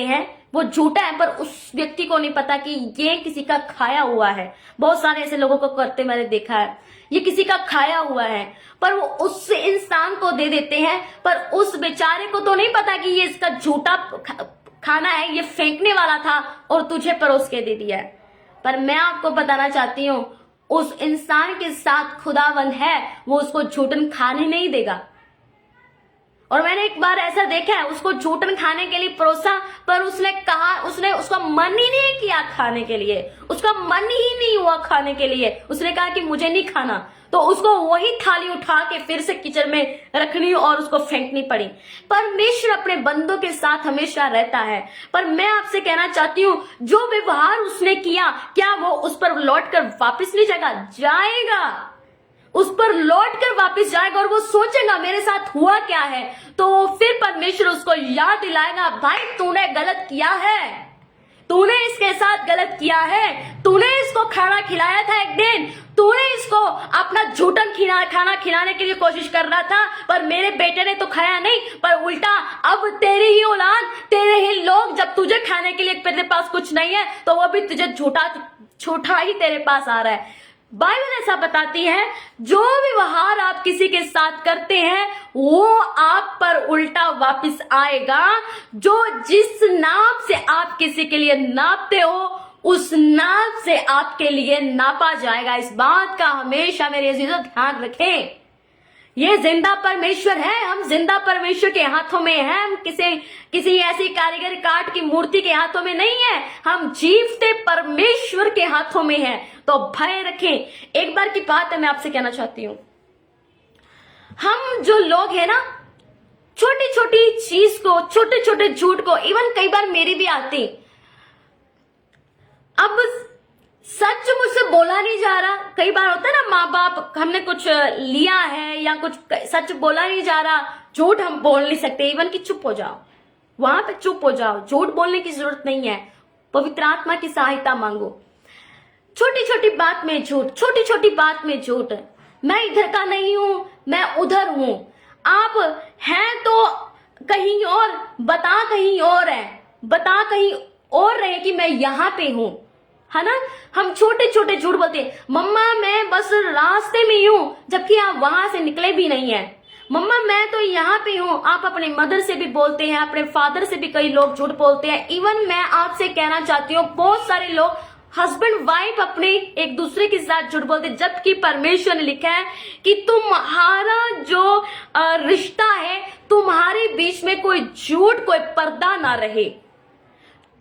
हैं, वो झूठा है, पर उस व्यक्ति को नहीं पता कि ये किसी का खाया हुआ है। बहुत सारे ऐसे लोगों को करते मैंने देखा है, ये किसी का खाया हुआ है, पर वो उस इंसान को दे देते हैं, पर उस बेचारे को तो नहीं पता कि ये इसका झूठा खाना है, ये फेंकने वाला था और तुझे परोस के दे दिया है। पर मैं आपको बताना चाहती हूँ, उस इंसान के साथ खुदावन है, वो उसको झूठन खाने नहीं देगा। और मैंने एक बार ऐसा देखा है, उसको झूठन खाने के लिए परोसा, पर उसने उसका मन ही नहीं किया खाने के लिए, उसका मन ही नहीं हुआ खाने के लिए। उसने कहा कि मुझे नहीं खाना, तो उसको वही थाली उठा के फिर से किचन में रखनी और उसको फेंकनी पड़ी। परमेश्वर अपने बंदों के साथ हमेशा रहता है, पर मैं आपसे कहना चाहती हूँ, जो व्यवहार उसने किया, क्या वो उस पर लौट कर वापिस नहीं जाएगा? उस पर लौट कर वापिस जाएगा, और वो सोचेगा मेरे साथ हुआ क्या है। तो फिर परमेश्वर उसको याद दिलाएगा, भाई तूने गलत किया है, तूने इसके साथ गलत किया है, तूने इसको खाना खिलाया था एक दिन, तूने इसको अपना झूठन खाना खिलाने के लिए कोशिश कर रहा था, पर मेरे बेटे ने तो खाया नहीं, पर उल्टा अब तेरी ही औलाद, तेरे ही लोग, जब तुझे खाने के लिए तेरे पास कुछ नहीं है तो वो भी तुझे झूठा ही तेरे पास आ रहा है। बाइबल ऐसा बताती है, जो व्यवहार आप किसी के साथ करते हैं वो आप पर उल्टा वापस आएगा। जो जिस नाप से आप किसी के लिए नापते हो उस नाप से आपके लिए नापा जाएगा। इस बात का हमेशा मेरे अजीजों ध्यान रखें। ये जिंदा परमेश्वर है, हम जिंदा परमेश्वर के हाथों में हैं, हम किसी ऐसी कारीगर काट की मूर्ति के हाथों में नहीं है, हम जीवते परमेश्वर के हाथों में हैं। तो भय रखें। एक बार की बात है, मैं आपसे कहना चाहती हूं, हम जो लोग हैं ना, छोटी छोटी चीज को, छोटे छोटे झूठ को, इवन कई बार मेरी भी आती, अब सच मुझसे बोला नहीं जा रहा। कई बार होता है ना, माँ बाप, हमने कुछ लिया है या कुछ सच बोला नहीं जा रहा, झूठ हम बोल नहीं सकते, इवन कि चुप हो जाओ, वहां पे चुप हो जाओ, झूठ बोलने की जरूरत नहीं है, पवित्र आत्मा की सहायता मांगो। छोटी छोटी बात में झूठ, छोटी छोटी बात में झूठ, मैं इधर का नहीं हूं, मैं उधर हूं, आप हैं तो कहीं और, बता कहीं और है, बता कहीं और रहे कि मैं यहां पे हूं, है ना। हम छोटे छोटे झूठ बोलते हैं, मम्मा मैं बस रास्ते में ही हूं, जबकि आप वहां से निकले भी नहीं है। मम्मा मैं तो यहाँ पे हूँ। आप अपने मदर से भी बोलते हैं, अपने फादर से भी कई लोग झूठ बोलते हैं। इवन मैं आपसे कहना चाहती हूँ, बहुत सारे लोग हस्बैंड वाइफ अपने एक दूसरे के साथ झूठ बोलते, जबकि परमेश्वर ने लिखा है कि तुम्हारा जो रिश्ता है, तुम्हारे बीच में कोई झूठ, कोई पर्दा ना रहे,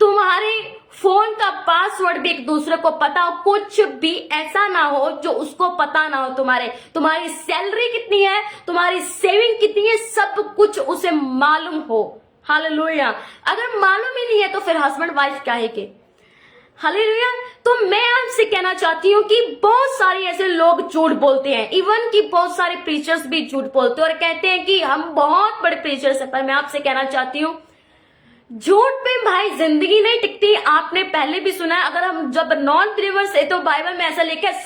तुम्हारे फोन का पासवर्ड भी एक दूसरे को पता हो, कुछ भी ऐसा ना हो जो उसको पता ना हो, तुम्हारी सैलरी कितनी है, तुम्हारी सेविंग कितनी है, सब कुछ उसे मालूम हो, हालेलुया। अगर मालूम ही नहीं है तो फिर हस्बैंड वाइफ क्या है के। हालेलुया। तो मैं आपसे कहना चाहती हूँ कि बहुत सारे ऐसे लोग झूठ बोलते हैं, इवन कि बहुत सारे प्रीचर्स भी झूठ बोलते हैं और कहते हैं कि हम बहुत बड़े प्रीचर्स हैं। पर मैं आपसे कहना चाहती हूँ, झूठ पे भाई जिंदगी नहीं टिकती। आपने पहले भी सुना है, अगर हम जब नॉन बिलीवर्स है तो बाइबल में ऐसा लिखा है,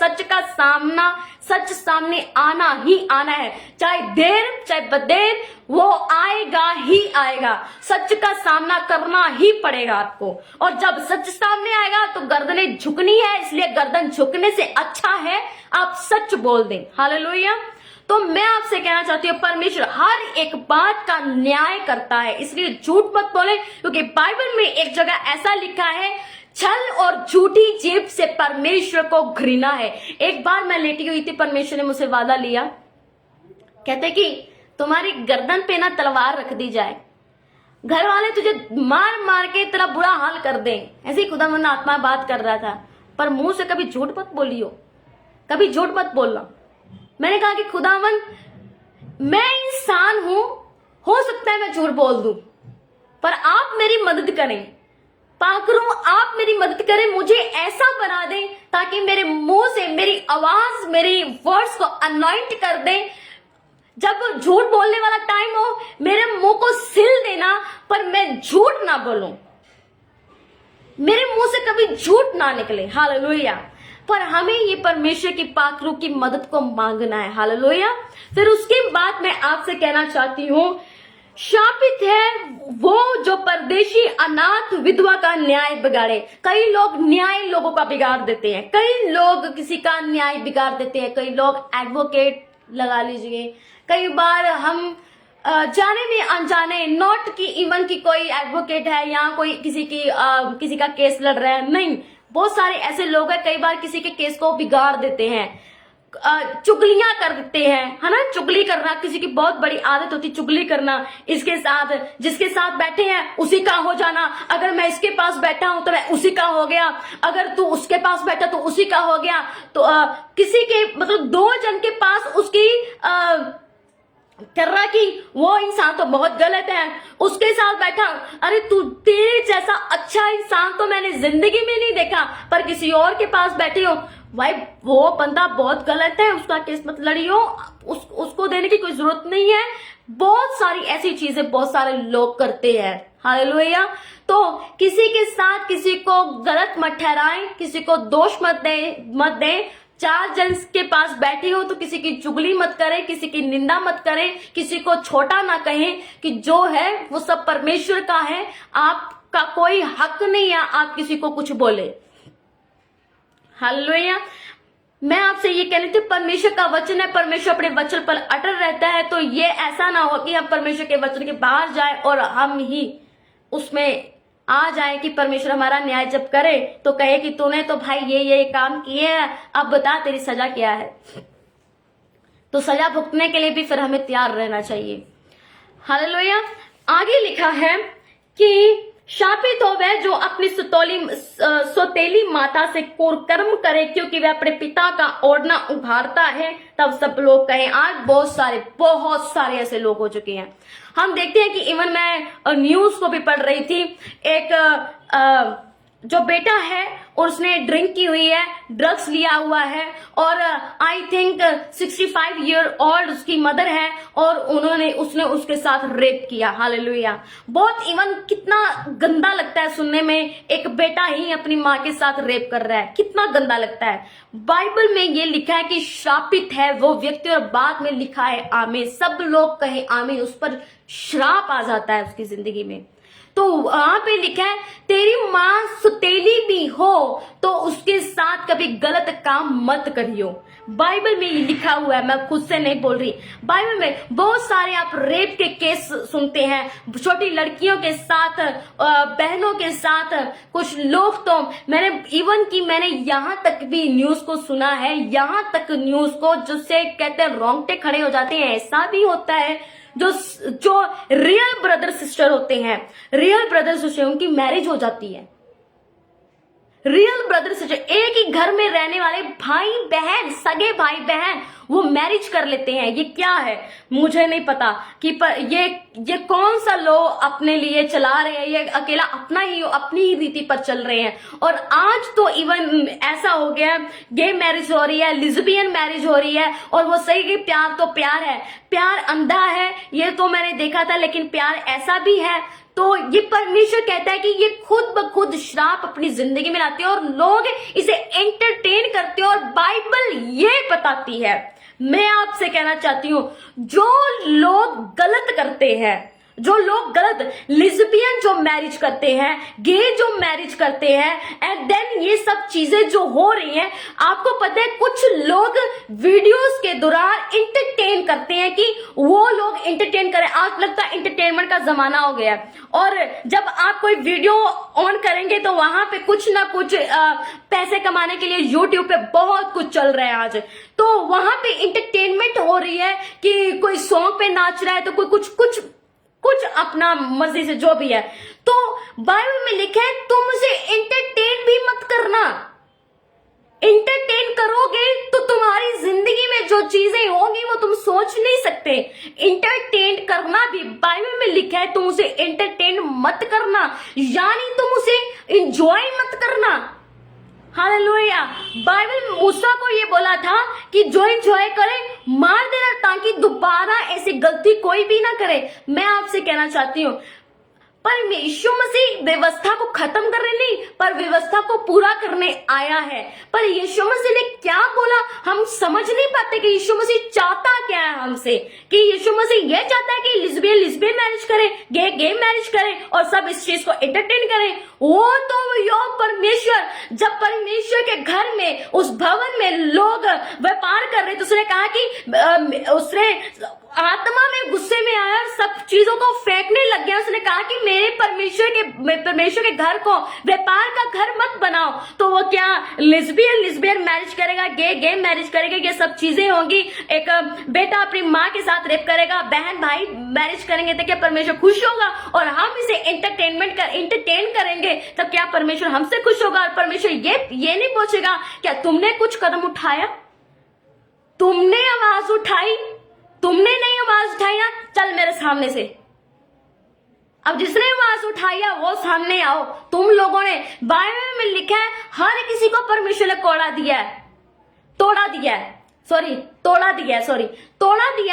सच सामने आना ही आना है, चाहे देर चाहे बदेर, वो आएगा ही आएगा। सच का सामना करना ही पड़ेगा आपको। और जब सच सामने आएगा तो गर्दनें झुकनी है, इसलिए गर्दन झुकने से अच्छा है आप सच बोल दें। हालेलुया। तो मैं आपसे कहना चाहती हूँ, परमेश्वर हर एक बात का न्याय करता है, इसलिए झूठ मत बोले, क्योंकि बाइबल में एक जगह ऐसा लिखा है, छल और झूठी जीभ से परमेश्वर को घृणा है। एक बार मैं लेटी हुई थी, परमेश्वर ने मुझसे वादा लिया, कहते कि तुम्हारी गर्दन पे ना तलवार रख दी जाए, घर वाले तुझे मार मार के तेरा बुरा हाल कर दें। ऐसे ही खुदावंद आत्मा बात कर रहा था, पर मुंह से कभी झूठ मत बोलियो, कभी झूठ मत बोलना। मैंने कहा कि खुदावंद, मैं इंसान हूं, हो सकता है मैं झूठ बोल दूं, पर आप मेरी मदद करें, पाकरू आप मेरी मदद करें, मुझे ऐसा बना दें ताकि मेरे मुंह से मेरी आवाज, मेरी वर्ड्स को अनॉइंट कर दें। जब झूठ बोलने वाला टाइम हो, मेरे मुंह को सिल देना, पर मैं झूठ ना बोलूं, मेरे मुंह से कभी झूठ ना निकले। हालेलुया। पर हमें ये परमेश्वर की पाकरू की मदद को मांगना है। हालेलुया। फिर उसके बाद मैं आपसे कहना चाहती हूँ, शापित है वो जो परदेशी अनाथ विधवा का न्याय बिगाड़े। कई लोग न्याय लोगों का बिगाड़ देते हैं, कई लोग किसी का न्याय बिगाड़ देते हैं, कई लोग एडवोकेट लगा लीजिए। कई बार हम जाने में अनजाने, नॉट कि इवन की कोई एडवोकेट है या कोई किसी का केस लड़ रहा है, नहीं, बहुत सारे ऐसे लोग हैं, कई बार किसी के केस को बिगाड़ देते हैं, चुगलियां कर देते हैं, है ना। चुगली करना किसी की बहुत बड़ी आदत होती, चुगली करना। इसके साथ, जिसके साथ बैठे हैं उसी का हो जाना, अगर मैं इसके पास बैठा हूं तो मैं उसी का हो गया, अगर तू उसके पास बैठा तो उसी का हो गया। तो किसी के मतलब दो जन के पास उसकी कर रहा कि वो इंसान तो बहुत गलत है, उसके साथ बैठा, अरे तू, तेरे जैसा अच्छा इंसान तो मैंने जिंदगी में नहीं देखा, पर किसी और के पास बैठे हो, भाई वो बंदा बहुत गलत है, उसका केस मत लड़ियो, उसको देने की कोई जरूरत नहीं है। बहुत सारी ऐसी चीजें बहुत सारे लोग करते हैं। हालेलुया। तो किसी के साथ किसी को गलत मत ठहराएं, किसी को दोष मत दें। चार जन के पास बैठे हो तो किसी की चुगली मत करें, किसी की निंदा मत करें, किसी को छोटा ना कहें, कि जो है वो सब परमेश्वर का है, आपका कोई हक नहीं है आप किसी को कुछ बोले। हालेलुया। मैं आपसे ये कह रही थी, परमेश्वर का वचन है, परमेश्वर अपने वचन पर अटल रहता है, तो ये ऐसा ना हो कि हम परमेश्वर के वचन के बाहर जाए और हम ही उसमें आ जाए कि परमेश्वर हमारा न्याय जब करे तो कहे कि तूने तो भाई ये काम किए हैं, अब बता तेरी सजा क्या है। तो सजा भुगतने के लिए भी फिर हमें तैयार रहना चाहिए। हालेलुया। आगे लिखा है कि शापित हो वह जो अपनी सौतेली माता से कुकर्म करे, क्योंकि वह अपने पिता का ओढ़ना उघाड़ता है। तब सब लोग कहें। आज बहुत सारे ऐसे लोग हो चुके हैं। हम देखते हैं कि इवन मैं न्यूज को भी पढ़ रही थी, एक जो बेटा है और उसने ड्रिंक की हुई है, ड्रग्स लिया हुआ है, और आई थिंक 65 ईयर ओल्ड उसकी मदर है, और उसने उसके साथ रेप किया। हालेलुया। बहुत इवन कितना गंदा लगता है सुनने में, एक बेटा ही अपनी माँ के साथ रेप कर रहा है, कितना गंदा लगता है। बाइबल में ये लिखा है कि शापित है वो व्यक्ति, और बाद में लिखा है आमीन। सब लोग कहे आमीन, उस पर श्राप आ जाता है उसकी जिंदगी में। तो वहां पे लिखा है, तेरी मां सुतेली भी हो तो उसके साथ कभी गलत काम मत करियो। बाइबल में ये लिखा हुआ है, मैं खुद से नहीं बोल रही। बाइबल में बहुत सारे आप रेप के केस सुनते हैं, छोटी लड़कियों के साथ, बहनों के साथ। कुछ लोग तो मैंने यहां तक भी न्यूज को सुना है, यहां तक न्यूज को जिससे कहते हैं रोंगटे खड़े हो जाते हैं। ऐसा भी होता है जो रियल ब्रदर सिस्टर होते हैं, रियल ब्रदर सिस्टर, उनकी मैरिज हो जाती है। रियल ब्रदर सिस्टर, एक ही घर में रहने वाले भाई बहन, सगे भाई बहन, वो मैरिज कर लेते हैं। ये क्या है मुझे नहीं पता कि ये कौन सा लॉ अपने लिए चला रहे हैं, ये अकेला अपनी ही रीति पर चल रहे हैं। और आज तो इवन ऐसा हो गया है, गे मैरिज हो रही है, लिज़बियन मैरिज हो रही है। और वो सही कि प्यार तो प्यार है, प्यार अंधा है, ये तो मैंने देखा था, लेकिन प्यार ऐसा भी है। तो ये परमेश्वर कहता है कि ये खुद ब खुद श्राप अपनी जिंदगी में लाते हैं और लोग इसे एंटरटेन करते हैं। और बाइबल ये बताती है, मैं आपसे कहना चाहती हूं, जो लोग गलत करते हैं, जो लोग गलत लिज़बियन जो मैरिज करते हैं, गे जो मैरिज करते हैं, एंड देन ये सब चीजें जो हो रही हैं, आपको पता है कुछ लोग वीडियोस के दौरान इंटरटेन करते हैं कि वो लोग इंटरटेन करें। आज लगता है इंटरटेनमेंट का जमाना हो गया है। और जब आप कोई वीडियो ऑन करेंगे तो वहां पे कुछ ना कुछ पैसे कमाने के लिए यूट्यूब पे बहुत कुछ चल रहा है आज। तो वहां पे इंटरटेनमेंट हो रही है कि कोई सॉन्ग पे नाच रहा है, तो कोई कुछ अपना मर्जी से जो भी है। तो बाइबल में लिखा है तुम उसे एंटरटेन भी मत करना। एंटरटेन करोगे तो तुम्हारी जिंदगी में जो चीजें होंगी वो तुम सोच नहीं सकते। एंटरटेन करना भी बाइबल में लिखा है, तुम उसे एंटरटेन मत करना, यानी तुम उसे एंजॉय मत करना। हालेलुया। बाइबल में मूसा को ये बोला था कि जो एंजॉय करे मार देना, ताकि दोबारा ऐसी गलती कोई भी ना करे। मैं आपसे कहना चाहती हूँ, पर यीशु मसीह व्यवस्था को खत्म करने नहीं, पर व्यवस्था को पूरा करने आया है। पर यीशु मसीह ने क्या बोला हम समझ नहीं पाते कि यीशु मसीह चाहता क्या है हमसे। कि यीशु मसीह ये चाहता है कि लिज़बियन मैरिज करें, गे मैरिज करें और सब इस चीज को एंटरटेन करें। वो तो परमेश्वर, जब परमेश्वर के घर में उस भवन में लोग व्यापार कर रहे, तो उसने कहा कि उसने आत्मा में गुस्से में आया और सब चीजों को फेंकने लग गया। उसने कहा कि मेरे परमेश्वर के घर को व्यापार का घर मत बनाओ। तो वो क्या लिज़बियन मैरिज करेगा, गे मैरिज करेगा, ये सब चीजें होंगी। एक बेटा अपनी माँ के साथ रेप करेगा, बहन भाई मैरिज करेंगे, तो क्या परमेश्वर खुश होगा? और हम इसे एंटरटेन करेंगे तो क्या परमेश्वर हमसे खुश होगा? और परमेश्वर ये नहीं पूछेगा क्या तुमने कुछ कदम उठाया, तुमने आवाज उठाई, तुमने नहीं आवाज उठाई ना, चल मेरे सामने से। अब जिसने आवाज उठाई है वो सामने आओ। तुम लोगों ने, बाइबल में लिखा है हर किसी को परमेश्वर ने तोड़ा दिया है।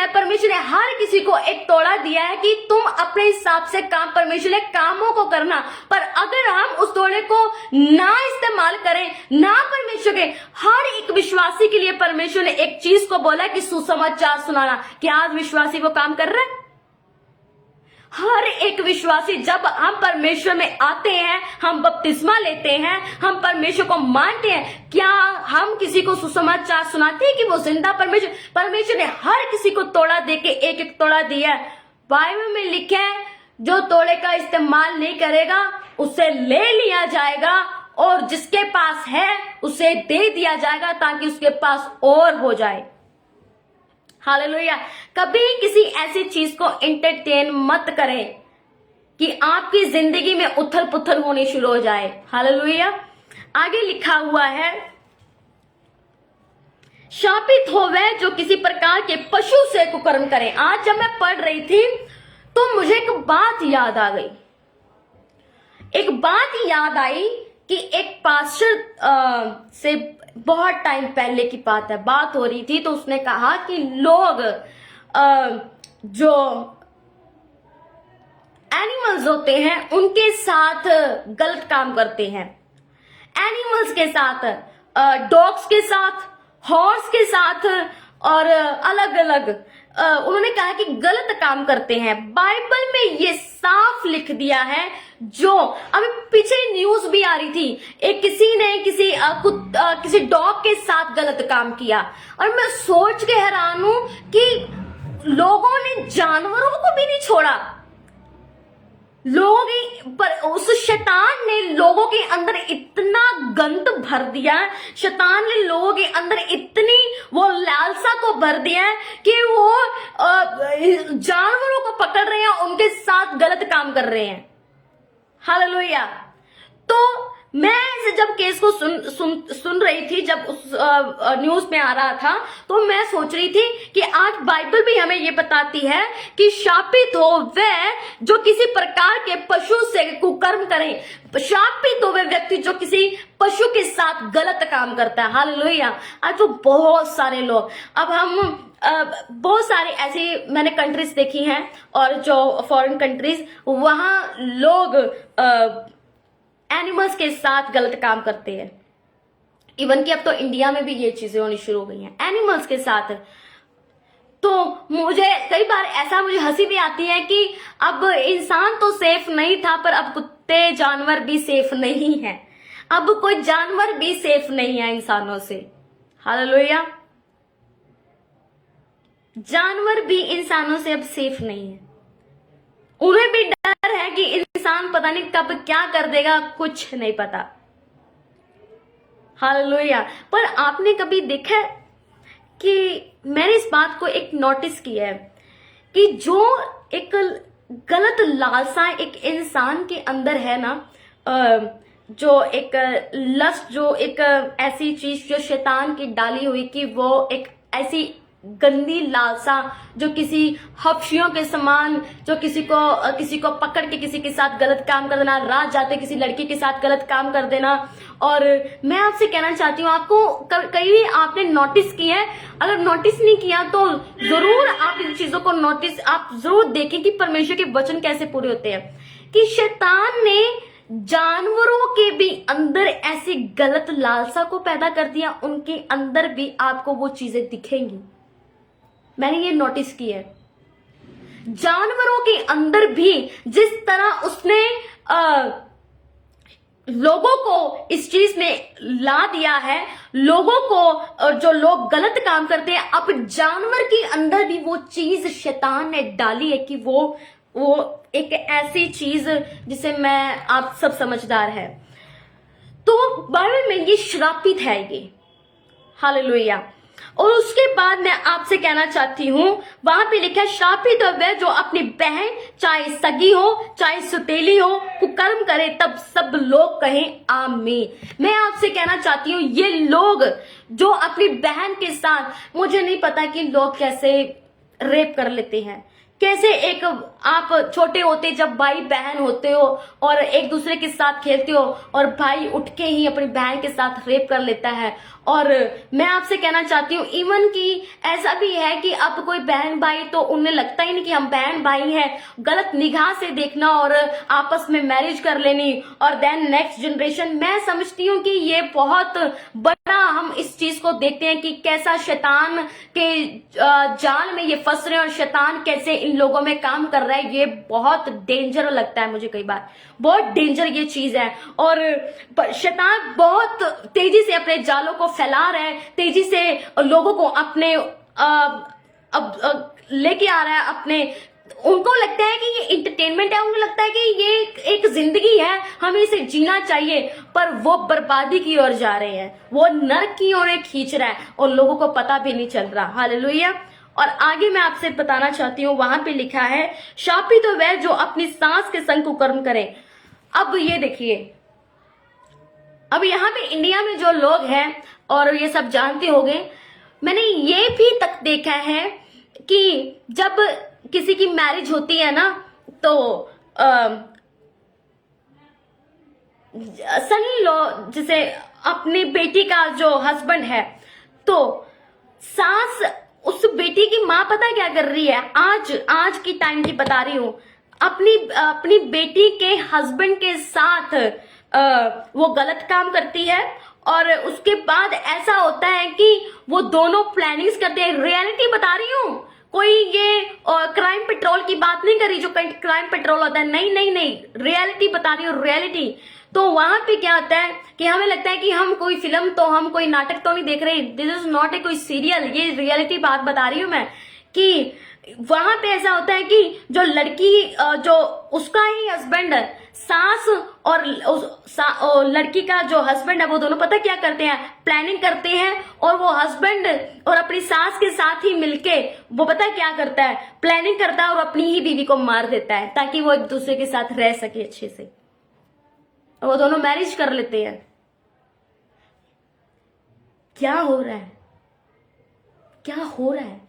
परमेश्वर ने हर किसी को एक तोड़ा दिया है कि तुम अपने हिसाब से काम, परमेश्वर ने कामों को करना। पर अगर हम उस तोड़े को ना इस्तेमाल करें, ना परमेश्वर के, हर एक विश्वासी के लिए परमेश्वर ने एक चीज को बोला कि सुसमाचार सुनाना। क्या आज विश्वासी वो काम कर रहा है? हर एक विश्वासी, जब हम परमेश्वर में आते हैं, हम बपतिस्मा लेते हैं, हम परमेश्वर को मानते हैं, क्या हम किसी को सुसमाचार सुनाते हैं कि वो जिंदा परमेश्वर ने हर किसी को तोड़ा देके एक एक तोड़ा दिया है। बाइबल में लिखा है जो तोड़े का इस्तेमाल नहीं करेगा उसे ले लिया जाएगा, और जिसके पास है उसे दे दिया जाएगा ताकि उसके पास और हो जाए। हालेलुया। कभी किसी ऐसी चीज को एंटरटेन मत करें कि आपकी जिंदगी में उथल पुथल होनी शुरू हो जाए। हालेलुया। आगे लिखा हुआ है, शापित हो वह जो किसी प्रकार के पशु से कुकर्म करे। आज जब मैं पढ़ रही थी तो मुझे एक बात याद आ गई। एक बात याद आई कि एक पास्टर से बहुत टाइम पहले की बात हो रही थी, तो उसने कहा कि लोग जो एनिमल्स होते हैं उनके साथ गलत काम करते हैं। एनिमल्स के साथ, डॉग्स के साथ, हॉर्स के साथ और अलग अलग उन्होंने कहा कि गलत काम करते हैं। बाइबल में ये साफ लिख दिया है। जो अभी पीछे न्यूज भी आ रही थी, एक किसी ने किसी डॉग के साथ गलत काम किया, और मैं सोच के हैरान हूं कि लोगों ने जानवरों को भी नहीं छोड़ा। उस शैतान ने लोगों के अंदर इतना गंद भर दिया, शैतान ने लोगों के अंदर इतनी वो लालसा को भर दिया है कि वो जानवरों को पकड़ रहे हैं, उनके साथ गलत काम कर रहे हैं। हालेलुया। तो मैं ऐसे जब केस को सुन रही थी, जब उस न्यूज में आ रहा था, तो मैं सोच रही थी कि आज बाइबल भी हमें ये बताती है कि शापित हो वह जो किसी प्रकार के पशु से कुकर्म करे, शापित हो वह व्यक्ति जो किसी पशु के साथ गलत काम करता है। हालेलुया। आज तो बहुत सारे लोग, अब हम बहुत सारे ऐसी मैंने कंट्रीज देखी हैं, और जो फॉरेन कंट्रीज, वहां लोग एनिमल्स के साथ गलत काम करते हैं। इवन कि अब तो इंडिया में भी ये चीजें होनी शुरू हो गई हैं एनिमल्स के साथ। तो मुझे कई बार ऐसा मुझे हंसी भी आती है कि अब इंसान तो सेफ नहीं था, पर अब कुत्ते जानवर भी सेफ नहीं है। अब कोई जानवर भी सेफ नहीं है इंसानों से। हालेलुया। जानवर भी इंसानों से अब सेफ नहीं है। उन्हें भी डर है कि इंसान पता नहीं कब क्या कर देगा, कुछ नहीं पता। हालेलुया। पर आपने कभी देखा है कि मैंने इस बात को एक नोटिस किया है कि जो एक गलत लालसा एक इंसान के अंदर है ना, जो एक लस्ट, जो एक ऐसी चीज जो शैतान की डाली हुई, कि वो एक ऐसी गंदी लालसा जो किसी हफ्शियों के समान, जो किसी को पकड़ के किसी के साथ गलत काम कर देना, रात जाते किसी लड़की के साथ गलत काम कर देना। और मैं आपसे कहना चाहती हूँ, आपको कहीं आपने नोटिस किया है? अगर नोटिस नहीं किया तो जरूर आप इन चीजों को नोटिस आप जरूर देखें कि परमेश्वर के वचन कैसे पूरे होते हैं। कि शैतान ने जानवरों के भी अंदर ऐसी गलत लालसा को पैदा कर दिया, उनके अंदर भी आपको वो चीजें दिखेंगी। मैंने ये नोटिस किया है। जानवरों के अंदर भी जिस तरह उसने लोगों को इस चीज में ला दिया है, लोगों को, जो लोग गलत काम करते हैं, अब जानवर के अंदर भी वो चीज शैतान ने डाली है कि वो एक ऐसी चीज जिसे मैं, आप सब समझदार है। तो बाइबल में ये श्रापित है ये। हालेलुया। और उसके बाद मैं आपसे कहना चाहती हूं, वहां पे लिखा है श्रापित हो वह जो अपनी बहन, चाहे सगी हो चाहे सुतेली हो, कुकर्म करे, तब सब लोग कहें आमीन। मैं आपसे कहना चाहती हूँ, ये लोग जो अपनी बहन के साथ, मुझे नहीं पता कि लोग कैसे रेप कर लेते हैं, कैसे एक आप छोटे होते जब भाई बहन होते हो और एक दूसरे के साथ खेलते हो और भाई उठ के ही अपनी बहन के साथ रेप कर लेता है। और मैं आपसे कहना चाहती हूँ, इवन कि ऐसा भी है कि अब कोई बहन भाई, तो उन्हें लगता ही नहीं कि हम बहन भाई हैं, गलत निगाह से देखना और आपस में मैरिज कर लेनी, और देन नेक्स्ट जनरेशन। मैं समझती हूँ कि ये बहुत बड़ा, हम इस चीज को देखते हैं कि कैसा शैतान के जाल में ये फंस रहे हैं और शैतान कैसे इन लोगों में काम कर रहा है। ये बहुत डेंजर लगता है मुझे, कई बार बहुत डेंजर ये चीज है। और शैतान बहुत तेजी से अपने जालों को फैला रहा है, तेजी से लोगों को अपने लेके आ रहा है अपने। उनको लगता है कि ये इंटरटेनमेंट है, उनको लगता है कि ये एक जिंदगी है, हमें इसे जीना चाहिए, पर वो बर्बादी की ओर जा रहे हैं, वो नरक की ओर खींच रहा है और लोगों को पता भी नहीं चल रहा। हालेलुया। और आगे मैं आपसे बताना चाहती हूँ, वहां पे लिखा है शापित तो वह जो अपनी सास के संग कुकर्म करे। अब ये देखिए, अब यहाँ पे इंडिया में जो लोग हैं और ये सब जानते होंगे, मैंने ये भी तक देखा है कि जब किसी की मैरिज होती है ना, तो सनी लो, जिसे अपनी बेटी का जो हस्बैंड है, तो सास उस बेटी की माँ पता क्या कर रही है, आज की टाइम की बता रही हूं, अपनी बेटी के हस्बैंड के साथ वो गलत काम करती है। और उसके बाद ऐसा होता है कि वो दोनों प्लानिंग्स करते हैं। रियलिटी बता रही हूँ, कोई ये क्राइम पेट्रोल की बात नहीं करी जो क्राइम पेट्रोल होता है, नहीं, रियलिटी बता रही हूँ, रियलिटी। तो वहां पे क्या होता है कि हमें लगता है कि हम कोई फिल्म, तो हम कोई नाटक तो नहीं देख रहे, दिस इज नॉट ए कोई सीरियल, ये रियलिटी बात बता रही हूँ मैं। कि वहां पे ऐसा होता है कि जो लड़की, जो उसका ही हस्बैंड, सास और लड़की का जो हस्बैंड है, वो दोनों पता क्या करते हैं, प्लानिंग करते हैं। और वो हस्बैंड और अपनी सास के साथ ही मिलके वो पता क्या करता है, प्लानिंग करता है और अपनी ही बीवी को मार देता है ताकि वो एक दूसरे के साथ रह सके अच्छे से। और वो दोनों मैरिज कर लेते हैं। क्या हो रहा है, क्या हो रहा है?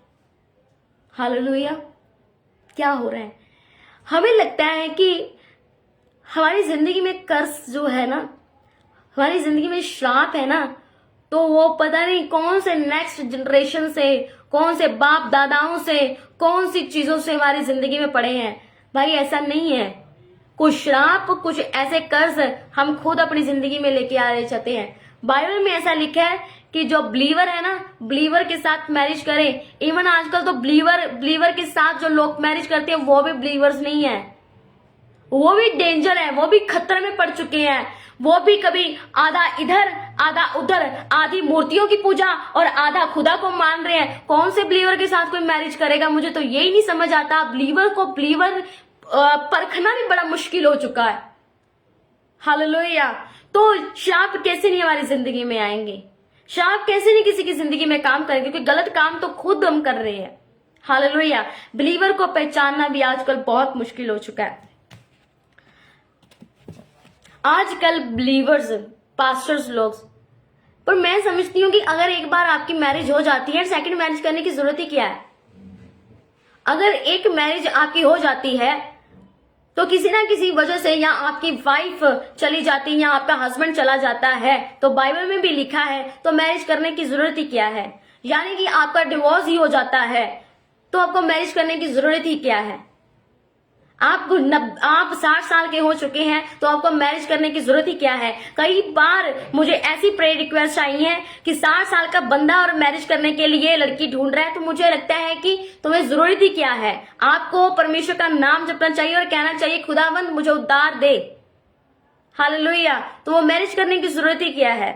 हालेलुया, क्या हो रहा है? हमें लगता है कि हमारी जिंदगी में कर्ज जो है ना, हमारी जिंदगी में श्राप है ना, तो वो पता नहीं कौन से नेक्स्ट जनरेशन से, कौन से बाप दादाओं से, कौन सी चीजों से हमारी जिंदगी में पड़े हैं। भाई ऐसा नहीं है। कुछ श्राप, कुछ ऐसे कर्ज हम खुद अपनी जिंदगी में लेके आ रहे चाहते हैं। बाइबल में ऐसा लिखा है कि जो बिलीवर है ना, बिलीवर के साथ मैरिज करे। इवन आजकल तो बिलीवर के साथ जो लोग मैरिज करते हैं वो भी बिलीवर्स नहीं है, वो भी डेंजर है, वो भी खतरे में पड़ चुके हैं। वो भी कभी आधा इधर आधा उधर, आधी मूर्तियों की पूजा और आधा खुदा को मान रहे हैं। कौन से बिलीवर के साथ कोई मैरिज करेगा? मुझे तो यही नहीं समझ आता। बिलीवर को बिलीवर परखना भी बड़ा मुश्किल हो चुका है। हालेलुया। तो श्राप कैसे नहीं हमारी जिंदगी में आएंगे? श्राप कैसे नहीं किसी की जिंदगी में काम करेंगे? क्योंकि गलत काम तो खुद हम कर रहे हैं। हालेलुया। बिलीवर को पहचानना भी आजकल बहुत मुश्किल हो चुका है। आजकल बिलीवर्स, पास्टर्स लोग, पर मैं समझती हूँ कि अगर एक बार आपकी मैरिज हो जाती है, सेकंड मैरिज करने की जरूरत ही क्या है? अगर एक मैरिज आपकी हो जाती है तो किसी ना किसी वजह से या आपकी वाइफ चली जाती है या आपका हस्बैंड चला जाता है, तो बाइबल में भी लिखा है, तो मैरिज करने की जरूरत ही क्या है? यानी कि आपका डिवोर्स ही हो जाता है, तो आपको मैरिज करने की जरूरत ही क्या है? आप 60 साल के हो चुके हैं तो आपको मैरिज करने की जरूरत ही क्या है? कई बार मुझे ऐसी प्रेयर रिक्वेस्ट आई है कि 60 साल का बंदा और मैरिज करने के लिए लड़की ढूंढ रहा है, तो मुझे लगता है कि तुम्हें जरूरत ही क्या है? आपको परमेश्वर का नाम जपना चाहिए और कहना चाहिए, खुदावंद मुझे उद्धार दे। हालेलुया। तो वो मैरिज करने की जरूरत ही क्या है?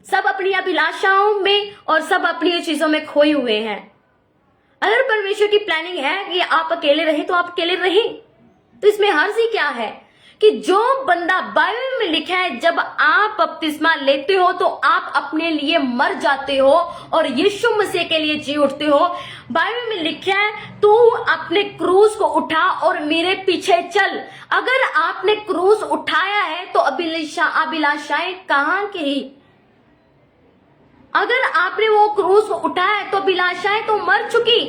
सब अपनी अभिलाषाओं में और सब अपनी चीजों में खोए हुए हैं। अगर परमेश्वर की प्लानिंग है कि आप अकेले रहे तो आप अकेले रहें, तो इसमें हर्ज ही क्या है? कि जो बंदा बाइबल में लिखा है, जब आप बपतिस्मा लेते हो तो आप अपने लिए मर जाते हो और यीशु मसीह के लिए जी उठते हो। बाइबल में लिखा है, तू अपने क्रूस को उठा और मेरे पीछे चल। अगर आपने क्रूस उठाया है तो अभिलाषाएं कहाँ की? अगर आपने वो क्रूस उठाया है तो अभिलाषाएं तो मर चुकी।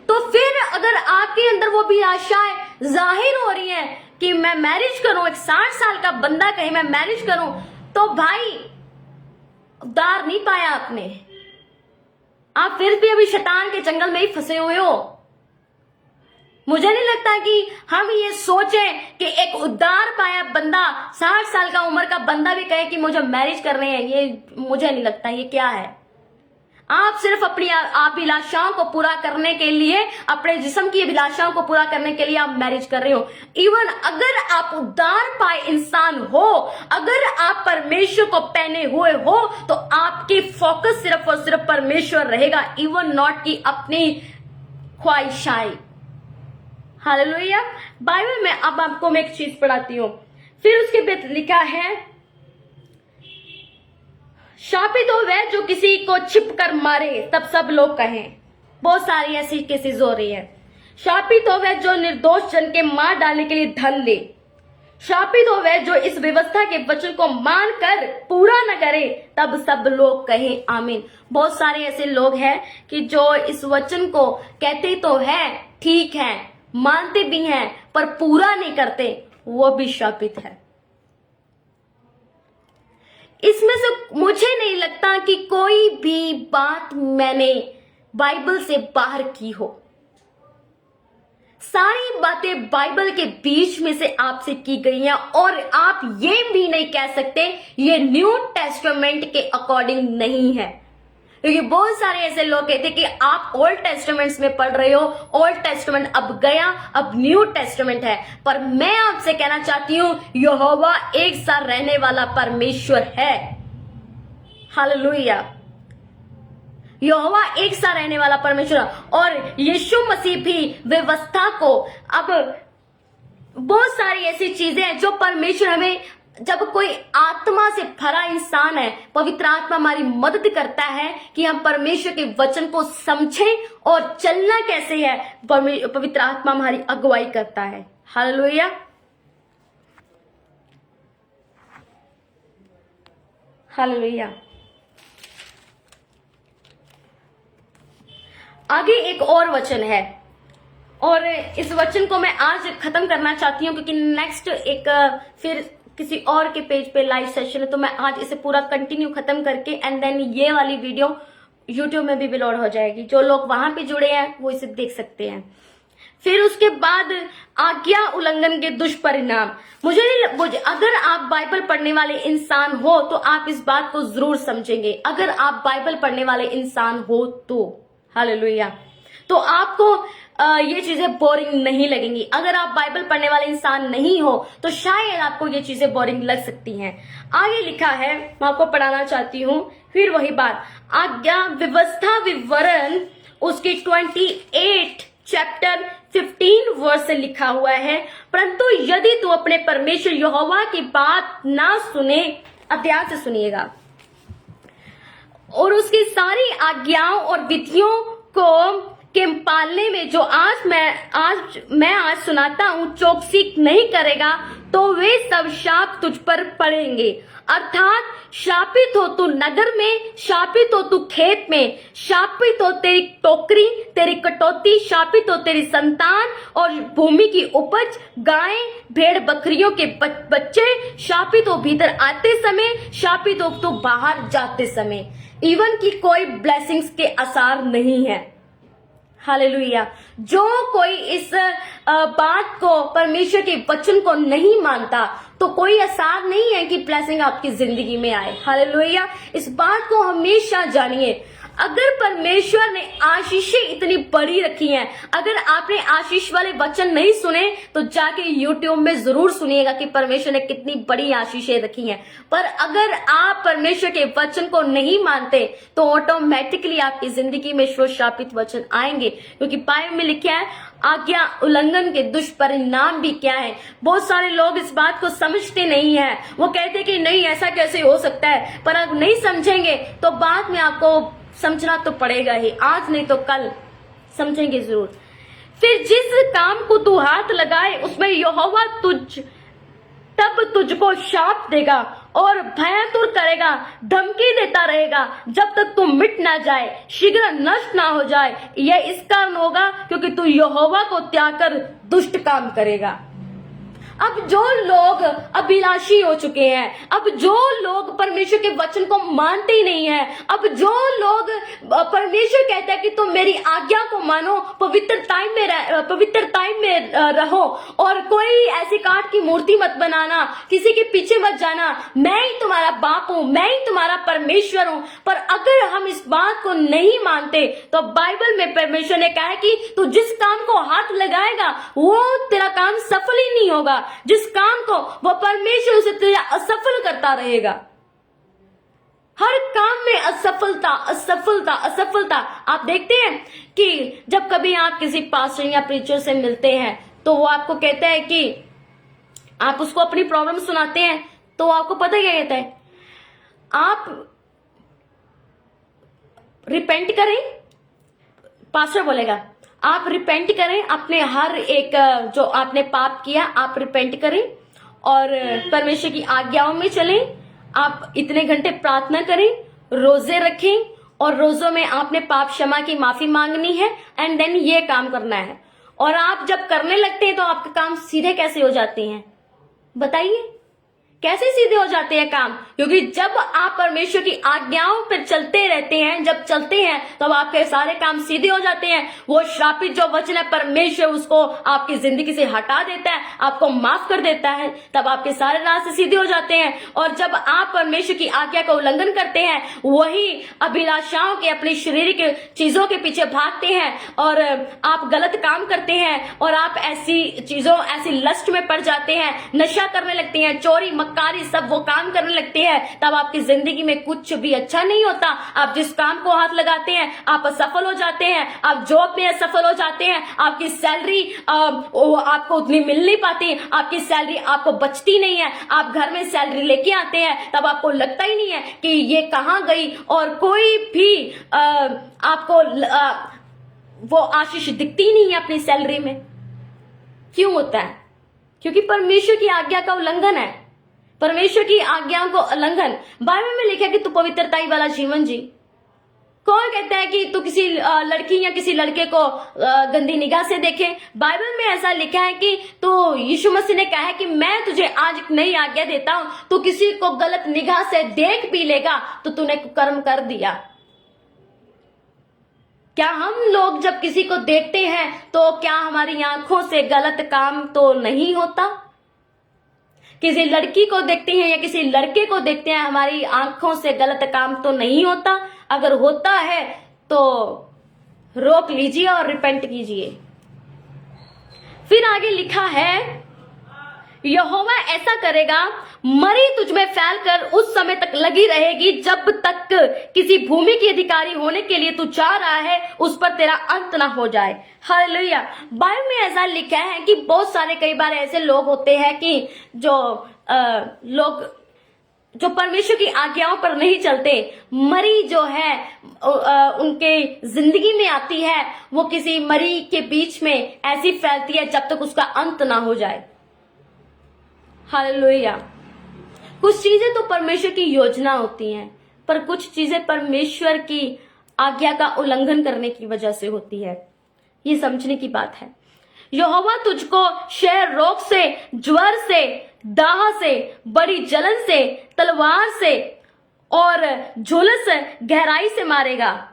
तो फिर अगर आपके अंदर वो अभिलाषाएं जाहिर हो रही हैं कि मैं मैरिज करूं, एक 60 साल का बंदा कहे मैं मैरिज करूं, तो भाई उद्धार नहीं पाया आपने। आप फिर भी अभी शैतान के जंगल में ही फंसे हुए हो। मुझे नहीं लगता कि हम ये सोचें कि एक उद्धार पाया बंदा, 60 साल का उम्र का बंदा भी कहे कि मुझे मैरिज कर रहे हैं। ये मुझे नहीं लगता। ये क्या है? आप सिर्फ अपनी अभिलाषाओं को पूरा करने के लिए, अपने जिस्म की अभिलाषाओं को पूरा करने के लिए आप मैरिज कर रहे हो। इवन अगर आप उद्धार पाए इंसान हो, अगर आप परमेश्वर को पहने हुए हो, तो आपकी फोकस सिर्फ और सिर्फ परमेश्वर रहेगा, इवन नॉट की अपनी ख्वाहिशाएं। हालेलुया। बाइबल में अब आपको मैं एक चीज पढ़ाती हूं। फिर उसके बाद लिखा है, शापित हो वह जो किसी को छिप कर मारे तब सब लोग कहें। बहुत सारी ऐसी केसेस हो रही है। शापित हो वह जो निर्दोष जन के मार डालने के लिए धन ले। शापित हो वह जो इस व्यवस्था के वचन को मान कर पूरा न करे तब सब लोग कहें आमीन। बहुत सारे ऐसे लोग हैं कि जो इस वचन को कहते तो है, ठीक है, मानते भी हैं, पर पूरा नहीं करते, वो भी शापित है। इसमें से मुझे नहीं लगता कि कोई भी बात मैंने बाइबल से बाहर की हो। सारी बातें बाइबल के बीच में से आपसे की गई हैं और आप ये भी नहीं कह सकते ये न्यू टेस्टामेंट के अकॉर्डिंग नहीं है। क्योंकि बहुत सारे ऐसे लोग कहते कि आप ओल्ड टेस्टामेंट्स में पढ़ रहे हो, ओल्ड टेस्टामेंट अब गया, अब न्यू टेस्टामेंट है। पर मैं आपसे कहना चाहती हूं, यहोवा एक साथ रहने वाला परमेश्वर है। हालेलुया। यहोवा एक साथ रहने वाला परमेश्वर, और यीशु मसीह भी व्यवस्था को, अब बहुत सारी ऐसी चीजें हैं जो परमेश्वर हमें, जब कोई आत्मा से भरा इंसान है, पवित्र आत्मा हमारी मदद करता है कि हम परमेश्वर के वचन को समझें और चलना कैसे है। पवित्र आत्मा हमारी अगुवाई करता है। हालेलुया। हालेलुया। आगे एक और वचन है और इस वचन को मैं आज खत्म करना चाहती हूँ क्योंकि नेक्स्ट एक फिर किसी और के पेज पे लाइव सेशन है, तो मैं आज इसे पूरा कंटिन्यू खत्म करके एंड देन ये वाली वीडियो यूट्यूब में भी अपलोड हो जाएगी। जो लोग वहां पे जुड़े हैं वो इसे देख सकते हैं। फिर उसके बाद आज्ञा उल्लंघन के दुष्परिणाम। मुझे अगर आप बाइबल पढ़ने वाले इंसान हो तो आप इस बात को जरूर समझेंगे। अगर आप बाइबल पढ़ने वाले इंसान हो तो हालेलुया, तो आपको ये चीजें बोरिंग नहीं लगेंगी। अगर आप बाइबल पढ़ने वाले इंसान नहीं हो तो शायद आपको ये चीजें बोरिंग लग सकती हैं। आगे लिखा है, मैं आपको पढ़ाना चाहती हूँ। फिर वही बात, आज्ञा व्यवस्था विवरण उसकी 28 चैप्टर 15 वर्स से लिखा हुआ है, परंतु यदि तू अपने परमेश्वर यहोवा की बात ना सुने, अब ध्यान से सुनिएगा, और उसकी सारी आज्ञाओं और विधियों को के पालने में जो आज मैं सुनाता हूं चौकसी नहीं करेगा तो वे सब शाप तुझ पर पड़ेंगे। अर्थात शापित हो तू नगर में, शापित हो तू खेत में, शापित हो तेरी टोकरी, तेरी कटौती, शापित हो तेरी संतान और भूमि की उपज, गाय भेड़ बकरियों के बच्चे, शापित हो भीतर आते समय, शापित हो तू बाहर जाते समय। इवन की कोई ब्लेसिंग्स के आसार नहीं है। हालेलुया। जो कोई इस बात को, परमेश्वर के वचन को नहीं मानता तो कोई आसार नहीं है कि ब्लेसिंग आपकी जिंदगी में आए। हालेलुया। इस बात को हमेशा जानिए। अगर परमेश्वर ने आशीषें इतनी बड़ी रखी हैं, अगर आपने आशीष वाले वचन नहीं सुने तो जाके यूट्यूब में जरूर सुनिएगा कि परमेश्वर ने कितनी बड़ी आशीषें रखी हैं। पर अगर आप परमेश्वर के वचन को नहीं मानते तो ऑटोमेटिकली आपकी जिंदगी में शापित वचन आएंगे, क्योंकि बाइबल में लिखा है आज्ञा उल्लंघन के दुष्परिणाम भी क्या है। बहुत सारे लोग इस बात को समझते नहीं है। वो कहते कि नहीं ऐसा कैसे हो सकता है, पर अब नहीं समझेंगे तो बाद में आपको समझना तो पड़ेगा ही, आज नहीं तो कल समझेंगे जरूर। फिर जिस काम को तू हाथ लगाए उसमें यहोवा तब तुझको शाप देगा और भयंकर करेगा, धमकी देता रहेगा जब तक तू मिट ना जाए, शीघ्र नष्ट ना हो जाए। यह इस कारण होगा क्योंकि तू यहोवा को त्याग कर दुष्ट काम करेगा। अब जो लोग अभिलाषी हो चुके हैं, अब जो लोग परमेश्वर के वचन को मानते ही नहीं है, अब जो लोग परमेश्वर कहता है कि तुम मेरी आज्ञा को मानो, पवित्र टाइम में रहो और कोई ऐसी काठ की मूर्ति मत बनाना, किसी के पीछे मत जाना, मैं ही तुम्हारा बाप हूं, मैं ही तुम्हारा परमेश्वर हूं। पर अगर हम इस बात को नहीं मानते तो बाइबल में परमेश्वर ने कहा है कि तू जिस काम को हाथ लगाएगा वो तेरा काम सफल ही नहीं होगा। जिस काम को वो परमेश्वर उसे तुझे असफल करता रहेगा। हर काम में असफलता असफलता असफलता। आप देखते हैं कि जब कभी आप किसी पास्टर या प्रीचर से मिलते हैं तो वो आपको कहता है कि आप उसको अपनी प्रॉब्लम सुनाते हैं तो आपको पता क्या कहता है, आप रिपेंट करें। पास्टर बोलेगा आप रिपेंट करें, अपने हर एक जो आपने पाप किया आप रिपेंट करें और परमेश्वर की आज्ञाओं में चलें। आप इतने घंटे प्रार्थना करें, रोजे रखें और रोजों में आपने पाप क्षमा की माफी मांगनी है एंड देन ये काम करना है। और आप जब करने लगते हैं तो आपके काम सीधे कैसे हो जाते हैं, बताइए कैसे सीधे हो जाते हैं काम? क्योंकि जब आप परमेश्वर की आज्ञाओं पर चलते रहते हैं, जब चलते हैं तब आपके सारे काम सीधे हो जाते हैं। वो श्रापित जो वचन है परमेश्वर उसको आपकी जिंदगी से हटा देता है, आपको माफ कर देता है, तब आपके सारे रास्ते सीधे हो जाते हैं। और जब आप परमेश्वर की आज्ञा का उल्लंघन करते हैं, वही अभिलाषाओं के, अपनी शारीरिक चीजों के पीछे भागते हैं और आप गलत काम करते हैं और आप ऐसी चीजों, ऐसी लस्ट में पड़ जाते हैं, नशा करने लगते हैं, चोरी कारी सब वो काम करने लगते हैं, तब आपकी जिंदगी में कुछ भी अच्छा नहीं होता। आप जिस काम को हाथ लगाते हैं आप असफल हो जाते हैं, आप जॉब में असफल हो जाते हैं, आपकी सैलरी आपको उतनी मिल नहीं पाती, आपकी सैलरी आपको बचती नहीं है, आप घर में सैलरी लेके आते हैं तब आपको लगता ही नहीं है कि ये कहां गई और कोई भी आपको वो आशीष दिखती नहीं है अपनी सैलरी में। क्यों होता है? क्योंकि परमेश्वर की आज्ञा का उल्लंघन है। परमेश्वर की आज्ञाओं को उल्लंघन। बाइबल में लिखा है कि तू पवित्रताई वाला जीवन जी। कौन कहता है कि तू किसी लड़की या किसी लड़के को गंदी निगाह से देखे? बाइबल में ऐसा लिखा है कि तो यीशु मसीह ने कहा है कि मैं तुझे आज एक नई आज्ञा देता हूं, तू किसी को गलत निगाह से देख भी लेगा तो तूने कर्म कर दिया। क्या हम लोग जब किसी को देखते हैं तो क्या हमारी आंखों से गलत काम तो नहीं होता? किसी लड़की को देखते हैं या किसी लड़के को देखते हैं, हमारी आंखों से गलत काम तो नहीं होता? अगर होता है तो रोक लीजिए और रिपेंट कीजिए। फिर आगे लिखा है, यहोवा ऐसा करेगा, मरी तुझमें फैलकर उस समय तक लगी रहेगी जब तक किसी भूमि की अधिकारी होने के लिए तू चाह रहा है उस पर तेरा अंत ना हो जाए। हालेलुया। बाइबल में ऐसा लिखा है कि बहुत सारे कई बार ऐसे लोग होते हैं कि जो परमेश्वर की आज्ञाओं पर नहीं चलते, मरी जो है उनके जिंदगी में आती है, वो किसी मरी के बीच में ऐसी फैलती है जब तक उसका अंत ना हो जाए। हालेलुया। कुछ चीजें तो परमेश्वर की योजना होती हैं, पर कुछ चीजें परमेश्वर की आज्ञा का उल्लंघन करने की वजह से होती है। ये समझने की बात है। यहोवा तुझको क्षय रोग से, ज्वर से, दाह से, बड़ी जलन से, तलवार से और झुलस गहराई से मारेगा।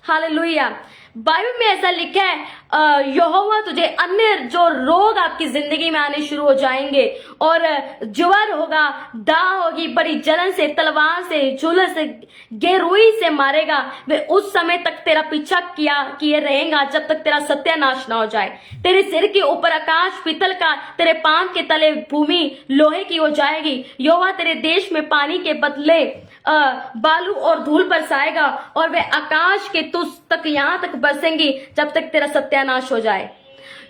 हालेलुया। बाइबल में ऐसा लिखा है, यहोवा तुझे अन्य जो रोग आपकी जिंदगी में आने शुरू हो जाएंगे और ज्वर होगा, दाह होगी, बड़ी जलन से, तलवार से, झुलस से, गेरुई से मारेगा। वे उस समय तक तेरा पीछा किए रहेगा जब तक तेरा सत्यानाश ना हो जाए। तेरे सिर के ऊपर आकाश पीतल का, तेरे पांव के तले भूमि लोहे की हो जाएगी। यहोवा तेरे देश में पानी के बदले बालू और धूल बरसाएगा और वे आकाश के तुस तक यहां तक बरसेंगी जब तक तेरा सत्यानाश हो जाए।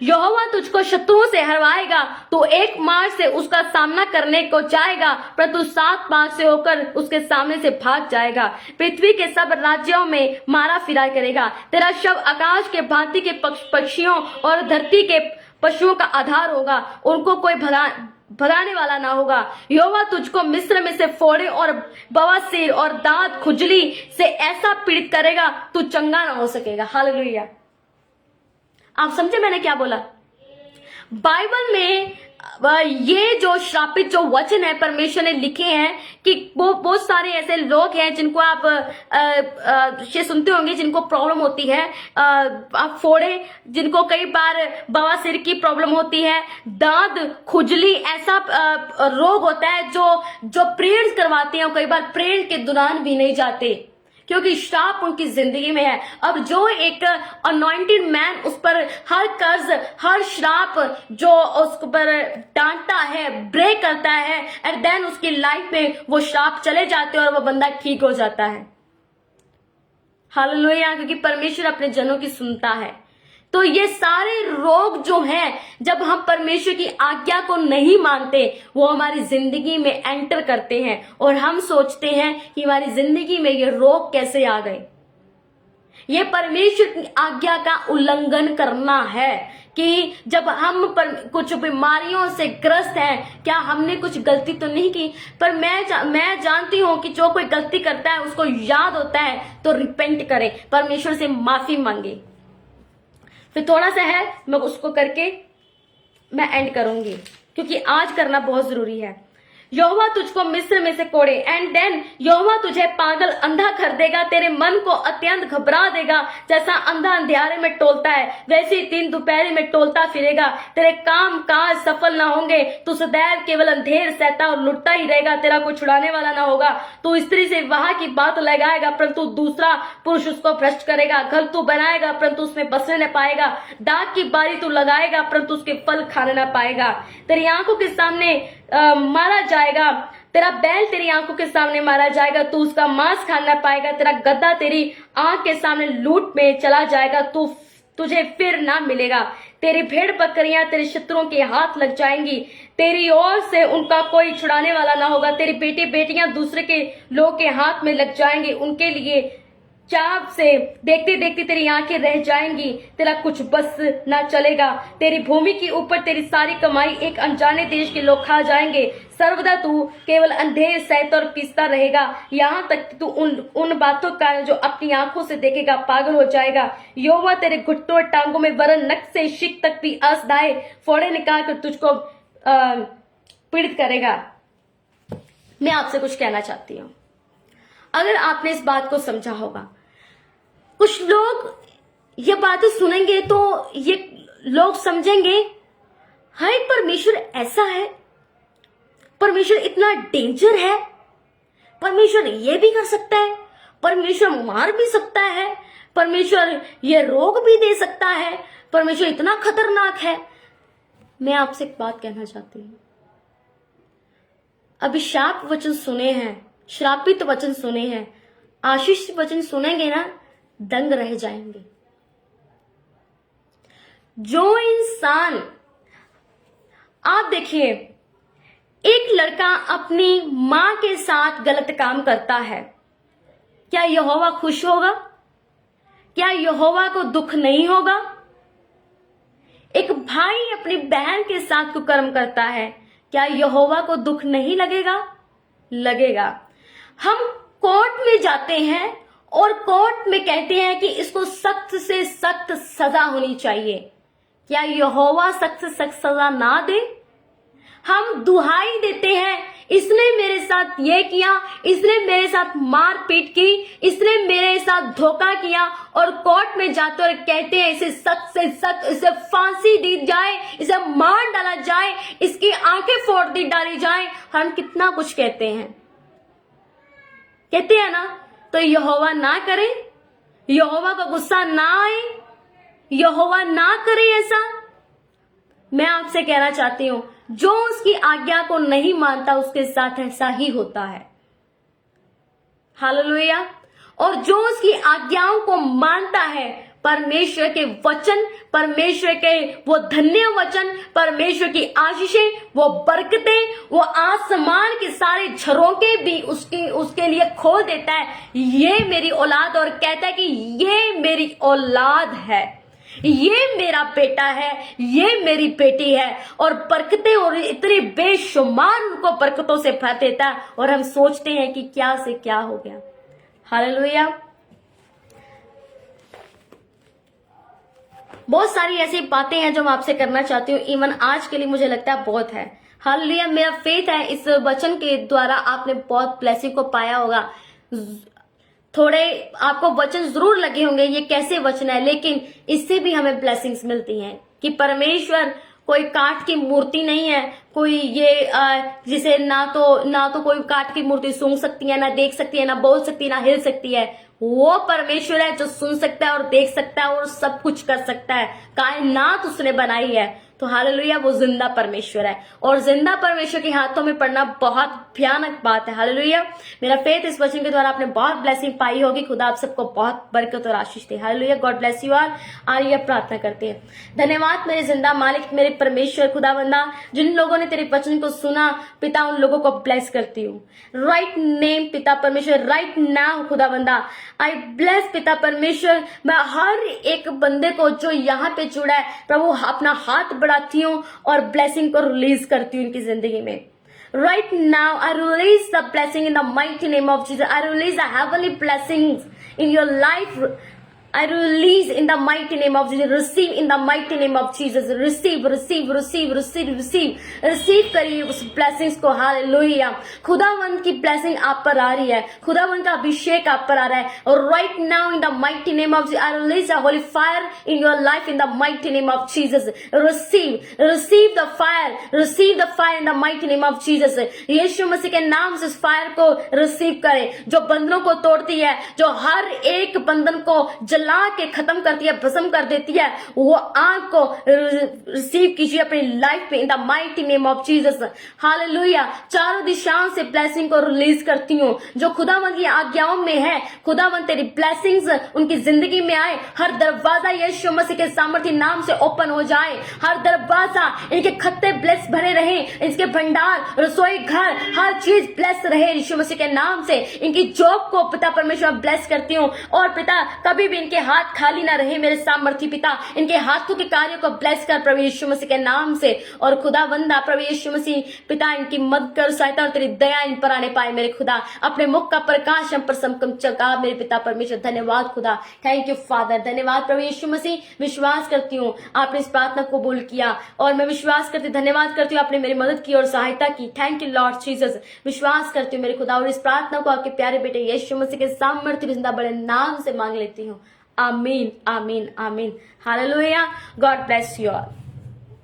यहोवा तुझको शत्रुओं से हरवाएगा, तू एक मार्ग से उसका सामना करने को जाएगा परंतु 7 मार्ग से होकर उसके सामने से भाग जाएगा। पृथ्वी के सब राज्यों में मारा फिरा करेगा। तेरा शव आकाश के भांति के पक्षियों और धरती के पशुओं का आधार होगा, उनको कोई भगाने वाला ना होगा। यहोवा तुझको मिस्र में से फोड़े और बवासीर और दांत खुजली से ऐसा पीड़ित करेगा तू चंगा ना हो सकेगा। हालेलुया। आप समझे मैंने क्या बोला? बाइबल में ये जो श्रापित जो वचन है परमेश्वर ने लिखे हैं कि वो बहुत सारे ऐसे लोग हैं जिनको आप ये सुनते होंगे, जिनको प्रॉब्लम होती है, आप फोड़े, जिनको कई बार बवासीर की प्रॉब्लम होती है, दांत खुजली, ऐसा रोग होता है जो प्रेयर करवाते हैं, कई बार प्रेयर के दौरान भी नहीं जाते क्योंकि श्राप उनकी जिंदगी में है। अब जो एक अनॉइंटेड मैन उस पर हर कर्ज, हर श्राप जो उस पर डांटता है, ब्रेक करता है, एंड देन उसकी लाइफ में वो श्राप चले जाते हैं और वो बंदा ठीक हो जाता है। हालेलुया। क्योंकि परमेश्वर अपने जनों की सुनता है। तो ये सारे रोग जो हैं, जब हम परमेश्वर की आज्ञा को नहीं मानते, वो हमारी जिंदगी में एंटर करते हैं और हम सोचते हैं कि हमारी जिंदगी में ये रोग कैसे आ गए। ये परमेश्वर की आज्ञा का उल्लंघन करना है कि जब हम कुछ बीमारियों से ग्रस्त हैं, क्या हमने कुछ गलती तो नहीं की? पर मैं जानती हूं कि जो कोई गलती करता है उसको याद होता है तो रिपेंट करे, परमेश्वर से माफी मांगे। फिर थोड़ा सा है, मैं उसको करके मैं एंड करूंगी क्योंकि आज करना बहुत जरूरी है। यहोवा तुझको मिस्र में से कोड़े, एंड देन यहोवा तुझे पागल अंधा कर देगा, तेरे मन को अत्यंत घबरा देगा। जैसा अंधा अंधियारे में टोलता है वैसे ही दिन दोपहर में टोलता फिरेगा। तेरे काम काज सफल ना होंगे, तू सदैव केवल अंधेर सहता और लुटता ही रहेगा, तेरा कोई छुड़ाने वाला ना होगा। तू स्त्री से विवाह की बात लगाएगा परंतु दूसरा पुरुष उसको भ्रष्ट करेगा। घर तू बनाएगा परंतु उसमें बसने न पाएगा। दाग की बारी तू लगाएगा परंतु उसके फल खाने न पाएगा। तेरी आंखों के सामने मारा जाएगा, तेरा बैल तेरी आंखों के सामने मारा जाएगा, तू उसका मांस खा ना पाएगा। तेरा गद्दा तेरी आंख के सामने लूट में चला जाएगा, तुझे फिर ना मिलेगा। तेरी भेड़ बकरियां तेरे शत्रुओं के हाथ लग जाएंगी, तेरी ओर से उनका कोई छुड़ाने वाला ना होगा। तेरी बेटी बेटियां दूसरे के लोग के हाथ में लग जाएंगे, उनके लिए चाप से देखते देखते तेरी आंखें रह जाएंगी, तेरा कुछ बस ना चलेगा। तेरी भूमि के ऊपर तेरी सारी कमाई एक अनजाने देश के लोग खा जाएंगे। सर्वदा तू केवल अंधेर सहता और पीसता रहेगा, यहाँ तक कि तू उन बातों का जो अपनी आंखों से देखेगा पागल हो जाएगा। यहोवा तेरे घुटनों और टांगों में वरन नक से शिक तक भी असदाए फोड़े निकाल कर तुझको पीड़ित करेगा। मैं आपसे कुछ कहना चाहती हूँ, अगर आपने इस बात को समझा होगा, कुछ लोग ये बातें सुनेंगे तो ये लोग समझेंगे, हाय परमेश्वर ऐसा है, परमेश्वर इतना डेंजर है, परमेश्वर ये भी कर सकता है, परमेश्वर मार भी सकता है, परमेश्वर ये रोग भी दे सकता है, परमेश्वर इतना खतरनाक है। मैं आपसे एक बात कहना चाहती हूँ, अभिशाप वचन सुने हैं, श्रापित वचन सुने हैं, आशीष वचन सुनेंगे ना, दंग रह जाएंगे। जो इंसान, आप देखिए, एक लड़का अपनी मां के साथ गलत काम करता है, क्या यहोवा खुश होगा? क्या यहोवा को दुख नहीं होगा? एक भाई अपनी बहन के साथ कुकर्म करता है, क्या यहोवा को दुख नहीं लगेगा? लगेगा। हम कोर्ट में जाते हैं और कोर्ट में कहते हैं कि इसको सख्त से सख्त सजा होनी चाहिए, क्या यहोवा सख्त से सख्त सजा ना दे? हम दुहाई देते हैं, इसने मेरे साथ ये किया, इसने मेरे साथ मारपीट की, इसने मेरे साथ धोखा किया, और कोर्ट में जाते और कहते हैं इसे सख्त से सख्त, इसे फांसी दी जाए, इसे मार डाला जाए, इसकी आंखें फोड़ दी डाली जाए। हम कितना कुछ कहते हैं, कहते हैं ना? तो यहोवा ना करे, यहोवा का गुस्सा ना आए, यहोवा ना करे ऐसा। मैं आपसे कहना चाहती हूं, जो उसकी आज्ञा को नहीं मानता उसके साथ ऐसा ही होता है। हालेलुया। और जो उसकी आज्ञाओं को मानता है, परमेश्वर के वचन, परमेश्वर के वो धन्य वचन, परमेश्वर की आशीषें, वो बरकतें, वो आसमान के सारे झरोके भी उसके लिए खोल देता है। ये मेरी औलाद, और कहता है कि ये मेरी औलाद है, ये मेरा बेटा है, ये मेरी बेटी है, और बरकतें और इतनी बेशुमार उनको बरकतों से भर देता है, और हम सोचते हैं कि क्या से क्या हो गया। हालेलुया। बहुत सारी ऐसी बातें हैं जो मैं आपसे करना चाहती हूँ, इवन आज के लिए मुझे लगता है बहुत है। हालेलुया। मेरा फेथ है इस वचन के द्वारा आपने बहुत ब्लेसिंग को पाया होगा। थोड़े आपको वचन जरूर लगे होंगे ये कैसे वचन है, लेकिन इससे भी हमें ब्लेसिंग्स मिलती हैं कि परमेश्वर कोई काठ की मूर्ति नहीं है, कोई ये जिसे ना तो कोई काठ की मूर्ति सूंघ सकती है, ना देख सकती है, ना बोल सकती है, ना हिल सकती है। वो परमेश्वर है जो सुन सकता है और देख सकता है और सब कुछ कर सकता है। कायनात उसने बनाई है। तो हालेलुया, वो जिंदा परमेश्वर है, और जिंदा परमेश्वर के हाथों में पड़ना बहुत भयानक बात है। हालेलुया। मेरा फेथ इस वचन के द्वारा आपने बहुत ब्लेसिंग पाई होगी। खुदा आप सबको बहुत बरकत और आशीष दे। Hallelujah. God bless you all. आइए प्रार्थना करते हैं। धन्यवाद मेरे जिंदा मालिक, मेरे परमेश्वर खुदावंदा, जिन लोगों ने तेरे वचन को सुना पिता, उन लोगों को ब्लेस करती हूँ राइट नेम पिता परमेश्वर, राइट नाउ खुदावंदा आई ब्लेस पिता परमेश्वर। मैं हर एक बंदे को जो यहाँ पे जुड़ा है प्रभु, अपना हाथ बढ़ाती हूँ और ब्लेसिंग को रिलीज करती हूँ इनकी जिंदगी में। Right now, I release the blessing in the mighty name of Jesus. I release the heavenly blessings in your life. I release in the mighty name of Jesus. Receive in the mighty name of Jesus. Receive, receive, receive, receive, receive. Receive करिए उस blessings को। Hallelujah. खुदावंत की blessing आप पर आ रही है, खुदावंत का अभिषेक आप पर आ रहा है। और right now in the mighty name of Jesus, I release the holy fire in your life in the mighty name of Jesus. Receive, receive the fire, receive the fire in the mighty name of Jesus. यीशु मसीह के नाम से इस fire को receive करें जो बंधनों को तोड़ती है, जो हर एक बंधन को जला के खत्म करती है, भस्म कर देती है, वो आग को रिसीव कीजिए अपनी लाइफ में in the mighty name of Jesus. Hallelujah. चारों दिशाओं से ब्लेसिंग को रिलीज करती हूँ। जो खुदावंद की आज्ञाओं में है, खुदावंद तेरी ब्लेसिंग्स उनकी जिंदगी में आए। हर दरवाजा यीशु मसीह के सामर्थ्य नाम से ओपन हो जाए। हर दरवाजा, इनके खत्ते ब्लेस भरे रहे, इसके भंडार, रसोई घर, हर चीज ब्लेस रहे यीशु मसीह के नाम से। इनकी जॉब को पिता परमेश्वर ब्लेस करती हूँ, और पिता कभी भी इनके हाथ खाली ना रहे मेरे सामर्थ्य पिता। इनके हाथों के कार्यों को ब्लेस कर प्रभु यीशु मसीह के नाम से। और खुदावंदा प्रभु यीशु मसीह पिता, इनकी मदद कर, सहायता और तेरी दया इन पर आने पाए मेरे खुदा। अपने मुख का प्रकाश हम पर समकम चका मेरे पिता परमेश्वर। धन्यवाद खुदा, थैंक यू फादर। धन्यवाद प्रभु यीशु मसीह। विश्वास करती हूँ आपने इस प्रार्थना को कबूल किया, और मैं विश्वास करती धन्यवाद करती हूँ आपने मेरी मदद की और सहायता की। Thank you Lord Jesus. विश्वास करती हूँ मेरे खुदा, और इस प्रार्थना को आपके प्यारे बेटे यीशु मसीह के सामर्थ्य जिंदा बड़े नाम से मांग लेती हूँ। आमीन आमीन आमीन। Hallelujah. God bless you all.